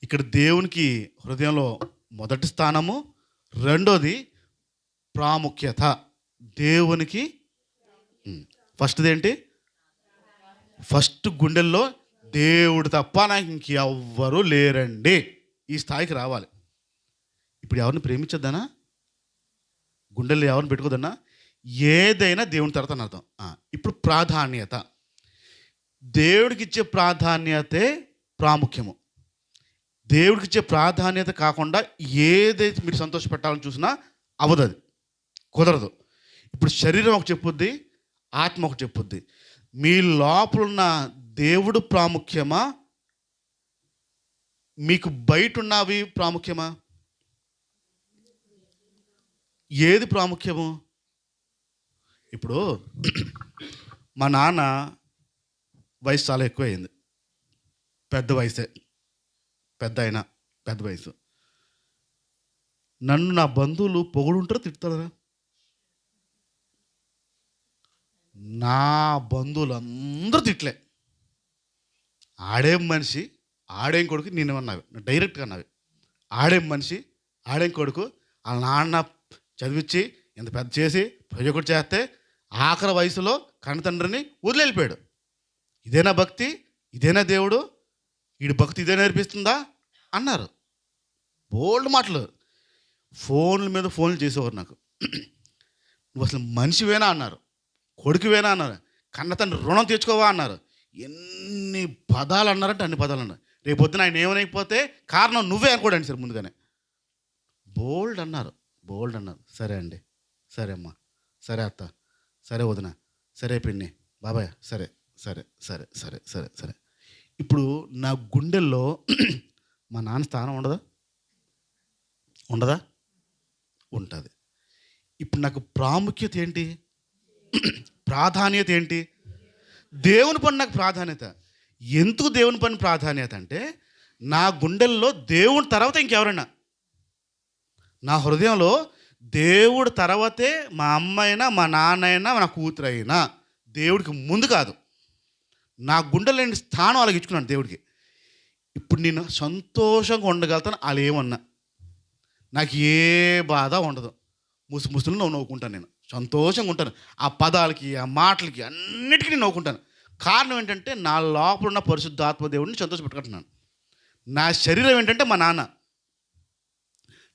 ఇక్కడ దేవునికి హృదయంలో మొదటి స్థానము, రెండోది ప్రాముఖ్యత. దేవునికి ఫస్ట్ది ఏంటి? ఫస్ట్ గుండెల్లో దేవుడు తప్ప నాకు ఇంకెవ్వరూ లేరండి, ఈ స్థాయికి రావాలి. ఇప్పుడు ఎవరిని ప్రేమించొద్దనా? గుండెల్లో ఎవరిని పెట్టుకోదన్నా? ఏదైనా దేవుని తర్వాత అని అర్థం. ఇప్పుడు ప్రాధాన్యత. దేవుడికి ఇచ్చే ప్రాధాన్యతే ప్రాముఖ్యము. దేవుడికి ఇచ్చే ప్రాధాన్యత కాకుండా ఏదైతే మీరు సంతోషపెట్టాలని చూసినా అవ్వదు, అది కుదరదు. ఇప్పుడు శరీరం ఒక చెప్పుద్ది, ఆత్మ ఒక చెప్పుద్ది. మీ లోపల ఉన్న దేవుడు ప్రాముఖ్యమా, మీకు బయట ఉన్నవి ప్రాముఖ్యమా? ఏది ప్రాముఖ్యము? ఇప్పుడు మా నాన్న వయసు చాలా ఎక్కువైంది, పెద్ద వయసే, పెద్ద వయసు. నన్ను నా బంధువులు పొగుడుంటారో తిడతారా? నా బంధువులందరూ తిట్లే. ఆడేం మనిషి, ఆడేం కొడుకు నేనేమన్నావి డైరెక్ట్గా అన్నావి. ఆడేం మనిషి, ఆడేం కొడుకు, వాళ్ళ నాన్న చదివించి ఇంత పెద్ద చేసి ప్రయోజకుడు చేస్తే ఆఖరి వయసులో కన్నతండ్రిని వదిలేళ్ళిపోయాడు. ఇదేనా భక్తి, ఇదేనా దేవుడు, వీడి భక్తి ఇదే నేర్పిస్తుందా అన్నారు. బోల్డ్ మాటలు. ఫోన్ల మీద ఫోన్లు చేసేవారు నాకు. నువ్వు అసలు మనిషివేనా అన్నారు, కొడుకువేనా అన్నారు, కన్నతండ్రి రుణం తెచ్చుకోవా అన్నారు. ఎన్ని పదాలు అన్నారంటే అన్ని పదాలు అన్నారు. రేపు పొద్దున ఆయన ఏమైపోతే కారణం నువ్వే అనుకోడండి సార్ ముందుగానే. బోల్డ్ అన్నారు, బోల్డ్ అన్నారు. సరే అండి, సరే అమ్మా, సరే అత్త, సరే వదిన, సరే పిన్ని, బాబాయ్, సరే సరే సరే సరే సరే సరే. ఇప్పుడు నా గుండెల్లో మా నాన్న స్థానం ఉండదా, ఉండదా, ఉంటుంది. ఇప్పుడు నాకు ప్రాముఖ్యత ఏంటి, ప్రాధాన్యత ఏంటి, దేవుని పని నాకు ప్రాధాన్యత. ఎందుకు దేవుని పని ప్రాధాన్యత అంటే నా గుండెల్లో దేవుని తర్వాత ఇంకెవరైనా, నా హృదయంలో దేవుడు తర్వాతే మా అమ్మ అయినా మా నాన్న అయినా నా కూతురు అయినా, దేవుడికి ముందు కాదు. నా గుండెలో నేను స్థానం అలాగ ఇచ్చుకున్నాను దేవుడికి. ఇప్పుడు నేను సంతోషంగా ఉండగలుగుతాను వాళ్ళు ఏమన్నా, నాకు ఏ బాధ ఉండదు. ముసుముసులు నవ్వుకుంటాను, నేను సంతోషంగా ఉంటాను. ఆ పదాలకి ఆ మాటలకి అన్నిటికీ నేను నవ్వుకుంటాను. కారణం ఏంటంటే నా లోపల ఉన్న పరిశుద్ధాత్మ దేవుడిని సంతోషపెట్టుకుంటున్నాను. నా శరీరం ఏంటంటే మా నాన్న,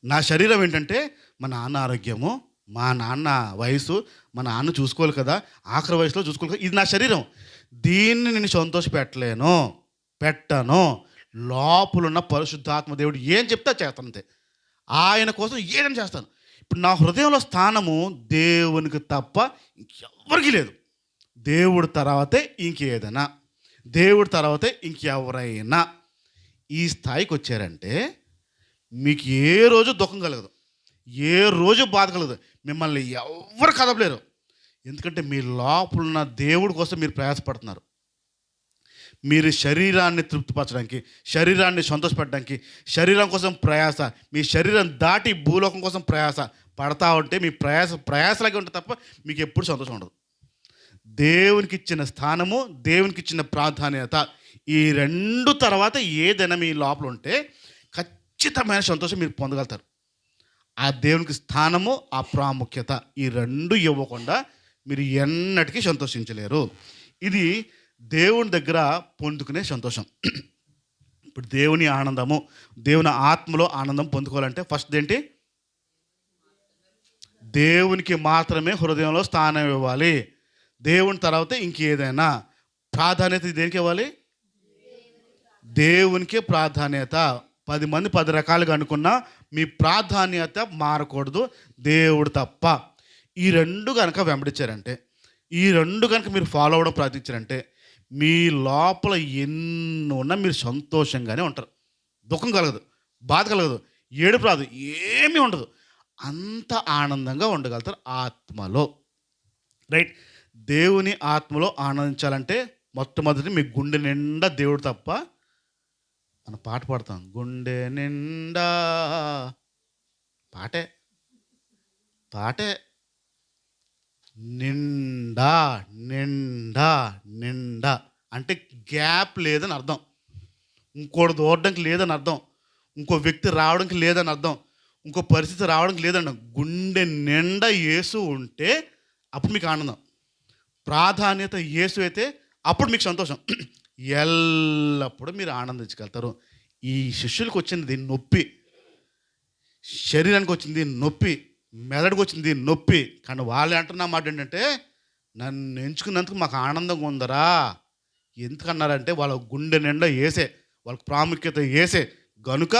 నా శరీరం ఏంటంటే మా నాన్న ఆరోగ్యము, మా నాన్న వయసు, మా నాన్న చూసుకోవాలి కదా, ఆఖరి వయసులో చూసుకోవాలి కదా, ఇది నా శరీరం. దీన్ని నేను సంతోషపెట్టలేను, పెట్టను. లోపలున్న పరిశుద్ధాత్మ దేవుడు ఏం చెప్తే చేస్తాను అంతే. ఆయన కోసం ఏదైనా చేస్తాను. ఇప్పుడు నా హృదయంలో స్థానము దేవునికి తప్ప ఇంకెవ్వరికీ లేదు. దేవుడి తర్వాతే ఇంకేదైనా, దేవుడి తర్వాతే ఇంకెవరైనా. ఈ స్థాయికి వచ్చారంటే మీకు ఏ రోజు దుఃఖం కలగదు, ఏ రోజు బాధ కలగదు, మిమ్మల్ని ఎవరు కదపలేరు. ఎందుకంటే మీ లోపలున్న దేవుడి కోసం మీరు ప్రయాసపడుతున్నారు. మీరు శరీరాన్ని తృప్తిపరచడానికి, శరీరాన్ని సంతోషపెట్టడానికి, శరీరం కోసం ప్రయాస, మీ శరీరం దాటి భూలోకం కోసం ప్రయాస పడతా ఉంటే మీ ప్రయాసలాగే ఉంటుంది తప్ప మీకు ఎప్పుడు సంతోషం ఉండదు. దేవునికి ఇచ్చిన స్థానము, దేవునికి ఇచ్చిన ప్రాధాన్యత, ఈ రెండు తర్వాత ఏదైనా మీ లోపల ఉంటే ఖచ్చితమైన సంతోషం మీరు పొందగలుగుతారు. ఆ దేవునికి స్థానము, ఆ ప్రాముఖ్యత, ఈ రెండు ఇవ్వకుండా మీరు ఎన్నటికీ సంతోషించలేరు. ఇది దేవుని దగ్గర పొందుకునే సంతోషం. ఇప్పుడు దేవుని ఆనందము, దేవుని ఆత్మలో ఆనందం పొందుకోవాలంటే ఫస్ట్ ఏంటి, దేవునికి మాత్రమే హృదయంలో స్థానం ఇవ్వాలి. దేవుని తర్వాత ఇంకేదైనా ప్రాధాన్యత దేనికి ఇవ్వాలి, దేవునికే ప్రాధాన్యత. 10 మంది 10 రకాలుగా అనుకున్నా మీ ప్రాధాన్యత మారకూడదు, దేవుడు తప్ప. ఈ రెండు కనుక వెంబడించారంటే, ఈ రెండు కనుక మీరు ఫాలో అవ్వడం ప్రార్థించారంటే మీ లోపల ఎన్ని ఉన్నా మీరు సంతోషంగానే ఉంటారు. దుఃఖం కలగదు, బాధ కలగదు, ఏడుపు రాదు, ఏమీ ఉండదు. అంత ఆనందంగా ఉండగలుగుతారు ఆత్మలో. రైట్. దేవుని ఆత్మలో ఆనందించాలంటే మొట్టమొదటి మీ గుండె నిండా దేవుడు తప్ప. మనం పాట పాడతాం, గుండె నిండా, పాటే పాటే, నిండా నిండా నిండా అంటే గ్యాప్ లేదని అర్థం, ఇంకోటి దూరడానికి లేదని అర్థం, ఇంకో వ్యక్తి రావడానికి లేదని అర్థం, ఇంకో పరిస్థితి రావడానికి లేదన్న. గుండె నిండా యేసు ఉంటే అప్పుడు మీకు ఆనందం. ప్రాధాన్యత యేసు అయితే అప్పుడు మీకు సంతోషం. ఎల్లప్పుడూ మీరు ఆనందించగలుగుతారు. ఈ శిష్యులకు వచ్చింది నొప్పి, శరీరానికి వచ్చింది నొప్పి, మెదడుకు వచ్చింది నొప్పి. కానీ వాళ్ళు అంటున్న మాట ఏంటంటే, నన్ను ఎంచుకున్నందుకు మాకు ఆనందంగా ఉందరా. ఎందుకన్నారంటే వాళ్ళ గుండె నిండా వేసే, వాళ్ళకి ప్రాముఖ్యత వేసే గనుక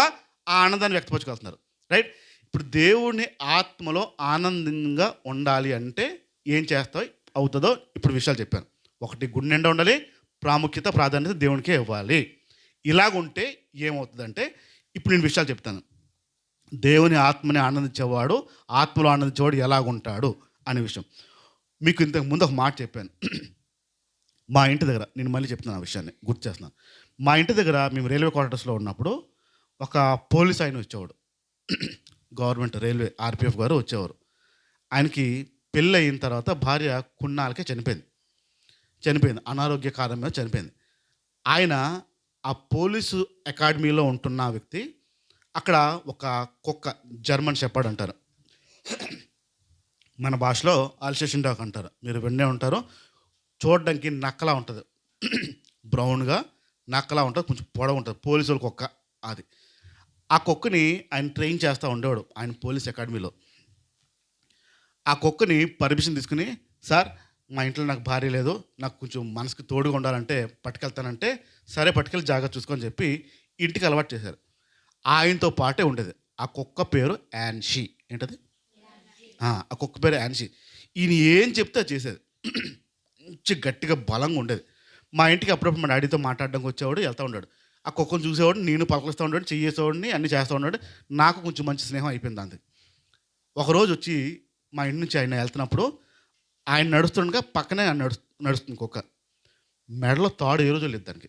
ఆ ఆనందాన్ని వ్యక్తపరచగలుగుతున్నారు. రైట్. ఇప్పుడు దేవుని ఆత్మలో ఆనందంగా ఉండాలి అంటే ఏం చేస్తావు అవుతుందో ఇప్పుడు విషయాలు చెప్పాను. ఒకటి, గుండె నిండా ఉండాలి, ప్రాముఖ్యత ప్రాధాన్యత దేవునికే ఇవ్వాలి. ఇలాగుంటే ఏమవుతుందంటే ఇప్పుడు నేను విషయాలు చెప్తాను. దేవుని ఆత్మని ఆనందించేవాడు, ఆత్మలో ఆనందించేవాడు ఎలాగుంటాడు అనే విషయం మీకు ఇంతకు ముందు ఒక మాట చెప్పాను. మా ఇంటి దగ్గర, నేను మళ్ళీ చెప్తున్నాను ఆ విషయాన్ని గుర్తు చేస్తున్నాను. మా ఇంటి దగ్గర మేము రైల్వే క్వార్టర్స్లో ఉన్నప్పుడు ఒక పోలీస్ ఆయన వచ్చేవాడు. గవర్నమెంట్ రైల్వే ఆర్పిఎఫ్ గారు వచ్చేవారు. ఆయనకి పెళ్ళి అయిన తర్వాత భార్య కొన్నాళ్ళకే చనిపోయింది. చనిపోయింది, అనారోగ్య కారణం మీద చనిపోయింది. ఆయన ఆ పోలీసు అకాడమీలో ఉంటున్న ఆ వ్యక్తి అక్కడ ఒక కుక్క, జర్మన్ షెపర్డ్ అంటారు, మన భాషలో ఆల్సేషన్ డాగ్ అంటారు, మీరు విన్నే ఉంటారు. చూడడానికి నక్కలా ఉంటుంది, బ్రౌన్గా నక్కలా ఉంటుంది, కొంచెం పొడవు ఉంటుంది, పోలీసుల కుక్క అది. ఆ కుక్కని ఆయన ట్రైన్ చేస్తూ ఉండేవాడు ఆయన పోలీస్ అకాడమీలో. ఆ కుక్కని పర్మిషన్ తీసుకుని, సార్ మా ఇంట్లో నాకు భార్య లేదు, నాకు కొంచెం మనసుకి తోడుగా ఉండాలంటే పట్టుకెళ్తానంటే, సరే పట్టుకెళ్ళి జాగ్రత్త చూసుకొని చెప్పి ఇంటికి అలవాటు చేశారు. ఆయనతో పాటే ఉండేది. ఆ కుక్క పేరు యాన్షీ. ఏంటది? ఆ కుక్క పేరు యాన్షీ. ఈయన ఏం చెప్తే అది చేసేది. మంచి గట్టిగా బలంగా ఉండేది. మా ఇంటికి అప్పుడప్పుడు మా డాడీతో మాట్లాడడానికి వచ్చేవాడు, వెళ్తూ ఉన్నాడు. ఆ కుక్కను చూసేవాడు, నేను పలకరిస్తూ ఉన్నాడు, చెయ్యేసేవాడిని, అన్నీ చేస్తూ ఉన్నాడు. నాకు కొంచెం మంచి స్నేహం అయిపోయింది దాంతో. ఒకరోజు వచ్చి మా ఇంటి నుంచి ఆయన వెళ్తున్నప్పుడు ఆయన నడుస్తుండగా పక్కనే నడుస్తుంది కుక్క. మెడలో తాడు ఏ రోజు లేదు దానికి.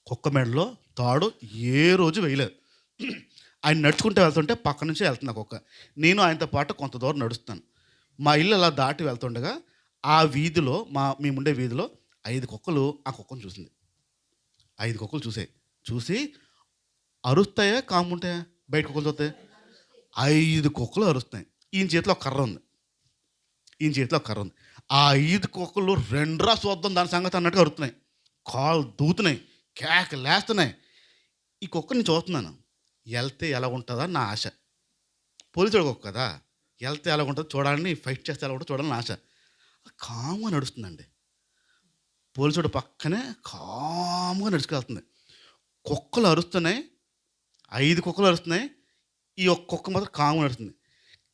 కుక్క మెడలో తాడు ఏ రోజు వేయలేదు. ఆయన నడుచుకుంటూ వెళ్తుంటే పక్క నుంచి వెళ్తుంది ఆ కుక్క. నేను ఆయనతో పాటు కొంత దూరం నడుస్తాను. మా ఇల్లు అలా దాటి వెళ్తుండగా ఆ వీధిలో, మేముండే వీధిలో 5 కుక్కలు ఆ కుక్కను చూసింది. 5 కుక్కలు చూసి అరుస్తాయా, కాముంటాయా? బయట కుక్కలు చూస్తాయి. 5 కుక్కలు అరుస్తాయి. ఈయన చేతిలో ఒక కర్ర ఉంది. ఆ 5 కుక్కలు రెండ్రా చూద్దాం దాని సంగతి అన్నట్టుగా అరుతున్నాయి, కాళ్ళు దూతున్నాయి, కేకలేస్తున్నాయి. ఈ కుక్కని చూస్తున్నాను, వెళ్తే ఎలా ఉంటుందా నా ఆశ. పోలీసుడు కుక్క కదా, వెళ్తే ఎలా ఉంటుందో చూడాలని, ఫైట్ చేస్తే ఎలా ఉంటుందో చూడాలని ఆశ. కామ్గా నడుస్తుందండి. పోలీసుడు పక్కనే కామ్గా నడుచుకెళ్తుంది. కుక్కలు అరుస్తున్నాయి, 5 కుక్కలు అరుస్తున్నాయి. ఈ ఒక్క కుక్క మాత్రం కామ్గా నడుస్తుంది.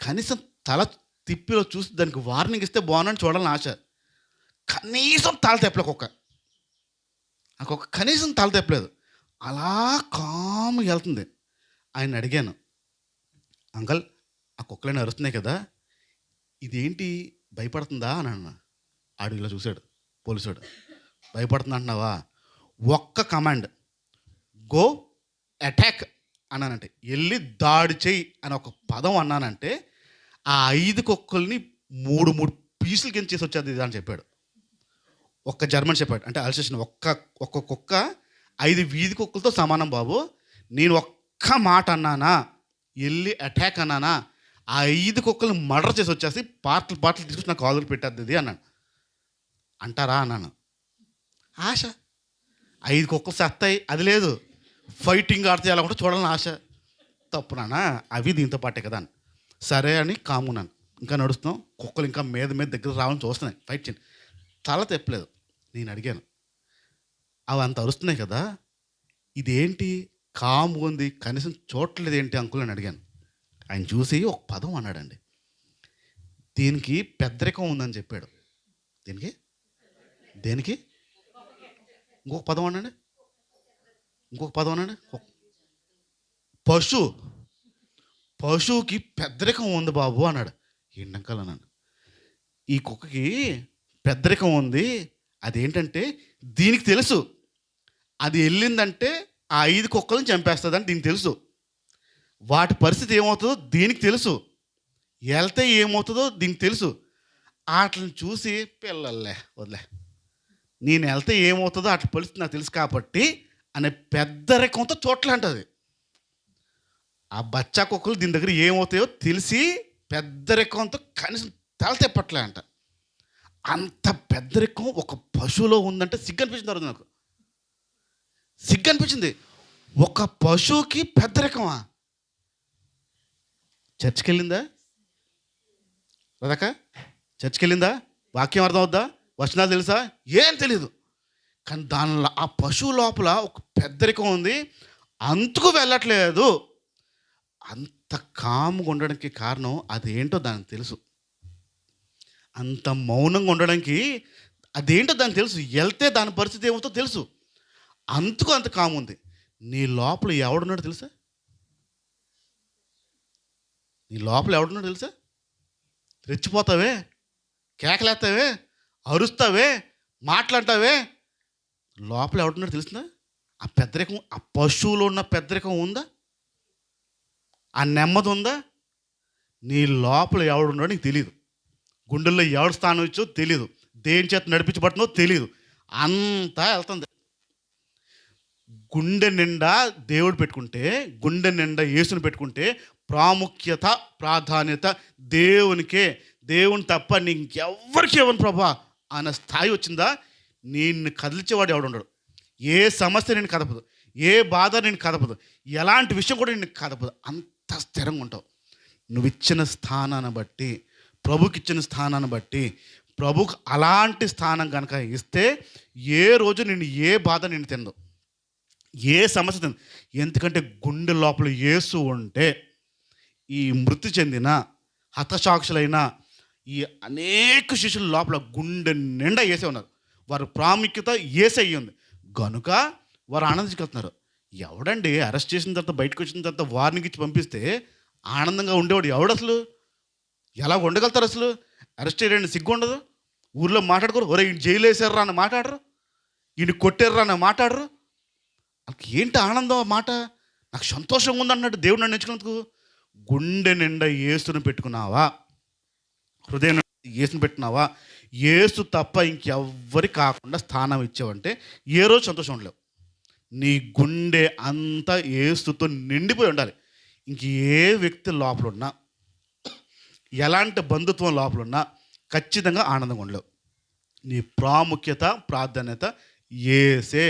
కనీసం తల తిప్పిలో చూసి దానికి వార్నింగ్ ఇస్తే బాగున్నాను చూడాలని ఆశ. కనీసం తల తెప్పలే కుక్క. ఆ కుక్క కనీసం తల తెప్పలేదు, అలా కామ్గా వెళ్తుంది. ఆయన అడిగాను, అంకల్ ఆ కుక్కలన్నీ అరుస్తున్నాయి కదా, ఇదేంటి భయపడుతుందా అని అన్నా. ఆడు ఇలా చూశాడు పోలీసుడు. భయపడుతుంది అంటున్నావా? ఒక్క కమాండ్, గో అటాక్ అన్నానంటే, వెళ్ళి దాడి చెయ్యి అని ఒక పదం అన్నానంటే ఆ 5 కుక్కల్ని 3 పీసులు కింద చేసి వచ్చేది ఇది అని చెప్పాడు. ఒక్క జర్మన్ షెపర్డ్ అంటే అల్సేషన్, ఒక్క కుక్క 5 వీధి కుక్కలతో సమానం బాబు. నేను ఒక్క మాట అన్నానా, వెళ్ళి అటాక్ అన్నానా, ఆ 5 కుక్కలు మర్డర్ చేసి వచ్చేసి పార్ట్లు తీసుకొచ్చి నాకు కాదులు పెట్టద్ది ఇది అన్నాడు. అంటారా అన్నాను. ఆశ. 5 కుక్కలు సత్తాయి అది లేదు, ఫైటింగ్ ఆడితే ఎలా ఉంటే చూడాలని ఆశ. తప్పు నాన్న, అవి దీంతో పాటే కదా అని. సరే అని కామున్నాను. ఇంకా నడుస్తున్నాం, కుక్కలు ఇంకా మీద దగ్గర రావాలని చూస్తున్నాయి, ఫైట్ చేయండి. తల తెప్పలేదు. నేను అడిగాను, అవి అంత అరుస్తున్నాయి కదా, ఇదేంటి కాము ఉంది, కనీసం చూడట్లేదు ఏంటి అంకుల్ అని అడిగాను. ఆయన చూసి ఒక పదం అన్నాడండి, దీనికి పెద్దరికం ఉందని చెప్పాడు. దేనికి ఇంకొక పదం అనండి, పశువుకి పెద్దరికం ఉంది బాబు అన్నాడు. ఏంటంకల్ అన్నాను. ఈ కుక్కకి పెద్దరికం ఉంది, అదేంటంటే దీనికి తెలుసు అది వెళ్ళిందంటే ఆ 5 కుక్కలను చంపేస్తుందని దీనికి తెలుసు. వాటి పరిస్థితి ఏమవుతుందో దీనికి తెలుసు, వెళ్తే ఏమవుతుందో దీనికి తెలుసు. వాటిని చూసి పిల్లలే వదిలే, నేను వెళ్తే ఏమవుతుందో అట్ల పరిస్థితి నాకు తెలుసు కాబట్టి అనే పెద్దరికంతో చోట్ల అంటది. ఆ బచ్చా కుక్కలు దీని దగ్గర ఏమవుతాయో తెలిసి పెద్దరికంతో కనీసం తల తెప్పట్లే అంట. అంత పెద్దరికం ఒక పశువులో ఉందంటే సిగ్గు అనిపించింది. తర్వాత నాకు సిగ్గు అనిపించింది. ఒక పశువుకి పెద్దరికమా? చర్చికి వెళ్ళిందా రదక? చర్చికి వెళ్ళిందా? వాక్యం అర్థం అవుద్దా? వచనాలు తెలుసా? ఏం తెలీదు. కానీ దానిలో ఆ పశువు లోపల ఒక పెద్దరికం ఉంది, అంతకు వెళ్ళట్లేదు. అంత కాముగా ఉండడానికి కారణం అదేంటో దానికి తెలుసు. అంత మౌనంగా ఉండడానికి అదేంటో దానికి తెలుసు. వెళ్తే దాని పరిస్థితి ఏమవుతుందో తెలుసు, అందుకు అంత కాము ఉంది. నీ లోపల ఎవడున్నాడు తెలుసా? రెచ్చిపోతావే, కేకలేస్తావే, అరుస్తావే, మాట్లాడతావే, లోపల ఎవడున్నాడు తెలుస్తుందా? ఆ పెద్దరికం, ఆ పశువులో ఉన్న పెద్దరికం ఉందా? ఆ నెమ్మది ఉందా? నీ లోపల ఎవడున్నాడో నీకు తెలియదు, గుండెల్లో ఎవడు స్థానం ఇచ్చో తెలియదు, దేని చేత నడిపించబడుతుందో తెలియదు, అంతా వెళ్తుంది. గుండె నిండా దేవుడు పెట్టుకుంటే, గుండె నిండా యేసుని పెట్టుకుంటే ప్రాముఖ్యత ప్రాధాన్యత దేవునికే. దేవుని తప్ప నీ ఇంకెవ్వరికి ఇవ్వను ప్రభా అన్న స్థాయి వచ్చిందా, నిన్ను కదిలించేవాడు ఎవడు ఉండడు. ఏ సమస్య నేను కదపదు, ఏ బాధ నేను కదపదు, ఎలాంటి విషయం కూడా నేను కదపదు. అంత స్థిరంగా ఉంటావు. నువ్వు ఇచ్చిన స్థానాన్ని బట్టి, ప్రభుకి ఇచ్చిన స్థానాన్ని బట్టి, ప్రభుకు అలాంటి స్థానం కనుక ఇస్తే ఏ రోజు నేను ఏ బాధ నేను తిందు, ఏ సమస్య తిందు. ఎందుకంటే గుండె లోపల యేసు ఉంటే ఈ మృతి చెందిన హతసాక్షులైన ఈ అనేక శిష్యుల లోపల గుండె నిండా యేసే ఉన్నారు. వారి ప్రాముఖ్యత యేసే అయ్యింది కనుక వారు ఆనందించుకెళ్తున్నారు. ఎవడండి అరెస్ట్ చేసిన తర్వాత బయటకు వచ్చిన తర్వాత వార్నింగ్ ఇచ్చి పంపిస్తే ఆనందంగా ఉండేవాడు ఎవడు అసలు? ఎలా ఉండగలుగుతారు అసలు? అరెస్ట్ చేయడానికి సిగ్గు ఉండదు? ఊర్లో మాట్లాడుకోరు, ఒరే ఈయన జైలు వేసారా అని మాట్లాడరు, ఈయన కొట్టారా అని మాట్లాడరు. వాళ్ళకి ఏంటి ఆనందం ఆ మాట? నాకు సంతోషంగా ఉందన్నట్టు దేవుడు నన్ను ఎంచుకున్నందుకు. గుండె నిండా యేసును పెట్టుకున్నావా, హృదయం యేసును పెట్టుకున్నావా, యేసు తప్ప ఇంకెవ్వరి కాకుండా స్థానం ఇచ్చావంటే ఏ రోజు సంతోషం ఉండలేవు. నీ గుండె అంతా యేసుతో నిండిపోయి ఉండాలి. ఇంక ఏ వ్యక్తి లోపల ఉన్నా, ఎలాంటి బంధుత్వం లోపల ఉన్నా ఖచ్చితంగా ఆనందంగా ఉండలేవు. నీ ప్రాముఖ్యత ప్రాధాన్యత యేసే.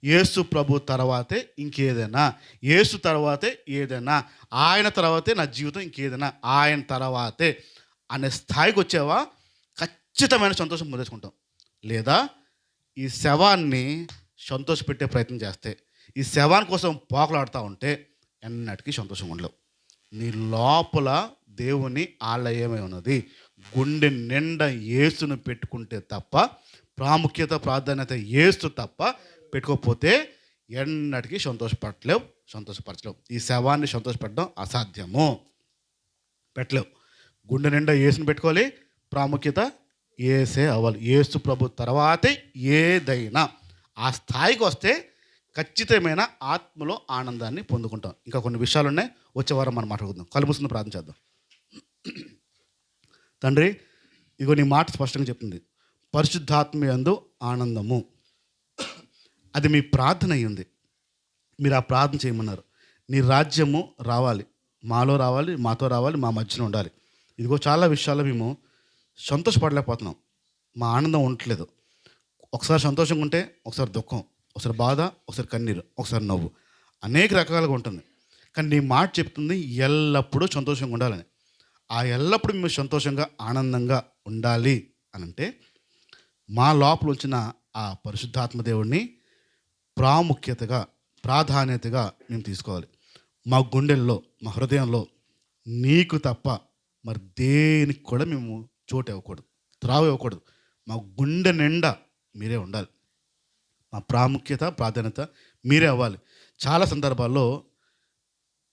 యేసు ప్రభు తర్వాతే ఇంకేదైనా, యేసు తర్వాతే ఏదైనా, ఆయన తర్వాతే నా జీవితం ఇంకేదైనా, ఆయన తర్వాతే అనే స్థాయికి వచ్చావా ఖచ్చితమైన సంతోషం పొందేసుకుంటాం. లేదా ఈ శవాన్ని సంతోషపెట్టే ప్రయత్నం చేస్తే, ఈ శవాన్ని కోసం పోకలాడుతూ ఉంటే ఎన్నటికీ సంతోషం ఉండలేవు. నీ లోపల దేవుని ఆలయమై ఉన్నది. గుండె నిండా యేసును పెట్టుకుంటే తప్ప, ప్రాముఖ్యత ప్రాధాన్యత యేసు తప్ప పెట్టుకోకపోతే ఎన్నటికీ సంతోషపరచలేవు. ఈ శవాన్ని సంతోషపెట్టడం అసాధ్యము, పెట్టలేవు. గుండె నిండా యేసుని పెట్టుకోవాలి, ప్రాముఖ్యత యేసే అవ్వాలి. యేసు ప్రభు తర్వాతే ఏదైనా. ఆ స్థాయికి వస్తే ఖచ్చితమైన ఆత్మలో ఆనందాన్ని పొందుకుంటాం. ఇంకా కొన్ని విషయాలు ఉన్నాయి, వచ్చే వారం మనం మాట్లాడుకుందాం. కళ్ళు మూసుకుని ప్రార్థన చేద్దాం. తండ్రి, ఇగో నీ మాట స్పష్టంగా చెప్తుంది, పరిశుద్ధాత్మ యందు ఆనందము. అది మీ ప్రార్థన అయ్యింది. మీరు ఆ ప్రార్థన చేయమన్నారు. నీ రాజ్యము రావాలి, మాలో రావాలి, మాతో రావాలి, మా మధ్యన ఉండాలి. ఇదిగో చాలా విషయాల్లో మేము సంతోషపడలేకపోతున్నాం, మా ఆనందం ఉండట్లేదు. ఒకసారి సంతోషంగా ఉంటే ఒకసారి దుఃఖం, ఒకసారి బాధ, ఒకసారి కన్నీరు, ఒకసారి నవ్వు, అనేక రకాలుగా ఉంటుంది. కానీ నీ మాట చెప్తుంది ఎల్లప్పుడూ సంతోషంగా ఉండాలని. ఆ ఎల్లప్పుడూ మేము సంతోషంగా ఆనందంగా ఉండాలి అని అంటే మా లోపల వచ్చిన ఆ పరిశుద్ధాత్మ దేవుడిని ప్రాముఖ్యతగా ప్రాధాన్యతగా మేము తీసుకోవాలి. మా గుండెల్లో, మా హృదయంలో నీకు తప్ప మరి దేనికి కూడా మేము చోటు ఇవ్వకూడదు, త్రావు ఇవ్వకూడదు. మా గుండె నిండా మీరే ఉండాలి. మా ప్రాముఖ్యత ప్రాధాన్యత మీరే అవ్వాలి. చాలా సందర్భాల్లో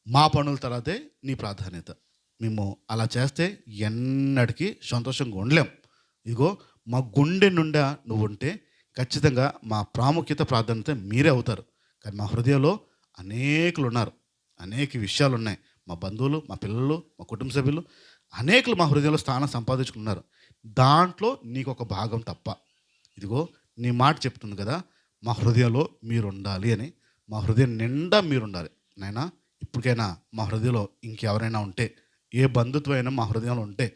మా పనుల తర్వాతే నీ ప్రాధాన్యత. మేము అలా చేస్తే ఎన్నటికీ సంతోషంగా ఉండలేం. ఇదిగో మా గుండె నుండా నువ్వు ఉంటే ఖచ్చితంగా మా ప్రాముఖ్యత ప్రాధాన్యత మీరే అవుతారు. కానీ మా హృదయంలో అనేకులు ఉన్నారు, అనేక విషయాలు ఉన్నాయి. మా బంధువులు, మా పిల్లలు, మా కుటుంబ సభ్యులు అనేకులు మా హృదయంలో స్థానం సంపాదించుకున్నారు. దాంట్లో నీకు ఒక భాగం తప్ప. ఇదిగో నీ మాట చెప్తుంది కదా, మా హృదయంలో మీరు ఉండాలి అని. మా హృదయం నిండా మీరు ఉండాలి నాయనా. ఇప్పటికైనా మా హృదయంలో ఇంకెవరైనా ఉంటే, ఏ బంధుత్వం అయినా మా హృదయంలో ఉంటే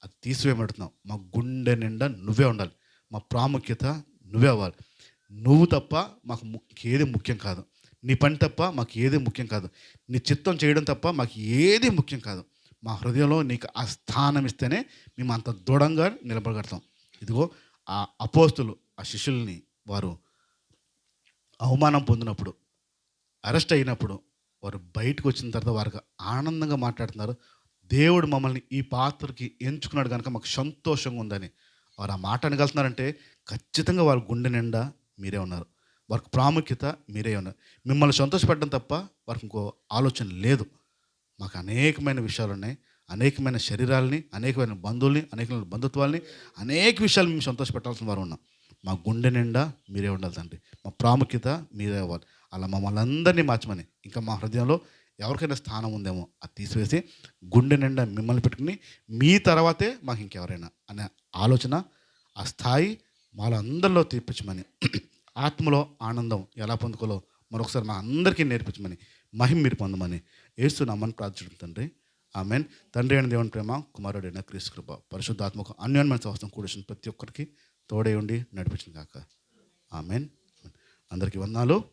అది తీసివేయబడుతున్నావు. మా గుండె నిండా నువ్వే ఉండాలి. మా ప్రాముఖ్యత నువ్వే అవ్వాలి. నువ్వు తప్ప మాకు ఏది ముఖ్యం కాదు. నీ పని తప్ప మాకు ఏది ముఖ్యం కాదు. నీ చిత్తం చేయడం తప్ప మాకు ఏది ముఖ్యం కాదు. మా హృదయంలో నీకు ఆ స్థానం ఇస్తేనే మేము అంత దృఢంగా నిలబడగడతాం. ఇదిగో ఆ అపోస్తులు, ఆ శిష్యుల్ని వారు అవమానం పొందినప్పుడు, అరెస్ట్ అయినప్పుడు, వారు బయటకు వచ్చిన తర్వాత వారికి ఆనందంగా మాట్లాడుతున్నారు. దేవుడు మమ్మల్ని ఈ పాత్రకి ఎంచుకున్నాడు కనుక మాకు సంతోషంగా ఉందని వారు ఆ మాట అనగలుగుతున్నారంటే ఖచ్చితంగా వారి గుండె నిండా మీరే ఉన్నారు. వారికి ప్రాముఖ్యత మీరే ఉన్నారు. మిమ్మల్ని సంతోషపెట్టడం తప్ప వారికి ఇంకో ఆలోచన లేదు. మాకు అనేకమైన విషయాలు ఉన్నాయి, అనేకమైన శరీరాలని, అనేకమైన బంధువుల్ని, అనేకమైన బంధుత్వాల్ని, అనేక విషయాలు మేము సంతోషపెట్టాల్సిన వారు ఉన్నాం. మా గుండె నిండా మీరే ఉండాలి తండ్రి. మా ప్రాముఖ్యత మీరే అవ్వాలి. అలా మమ్మల్ని అందరినీ మార్చమని, ఇంకా మా హృదయంలో ఎవరికైనా స్థానం ఉందేమో అది తీసివేసి గుండె నిండా మిమ్మల్ని పెట్టుకుని మీ తర్వాతే మాకు ఇంకెవరైనా అనే ఆలోచన, ఆ స్థాయి మాలో అందరిలో తీర్పించమని, ఆత్మలో ఆనందం ఎలా పొందుకోలో మరొకసారి మా అందరికీ నేర్పించమని, మహిమ మీరు పొందమని యేసు నామమున ప్రార్థించుచున్నాను తండ్రి. ఆమేన్. తండ్రి అయిన దేవుని ప్రేమ, కుమారుడైన క్రీస్తు కృప, పరిశుద్ధాత్మకు అన్యోన్యమైన సహవాసం కూడిన ప్రతి ఒక్కరికి తోడై ఉండి నడిపించును గాక. ఆమేన్. అందరికీ వందనాలు.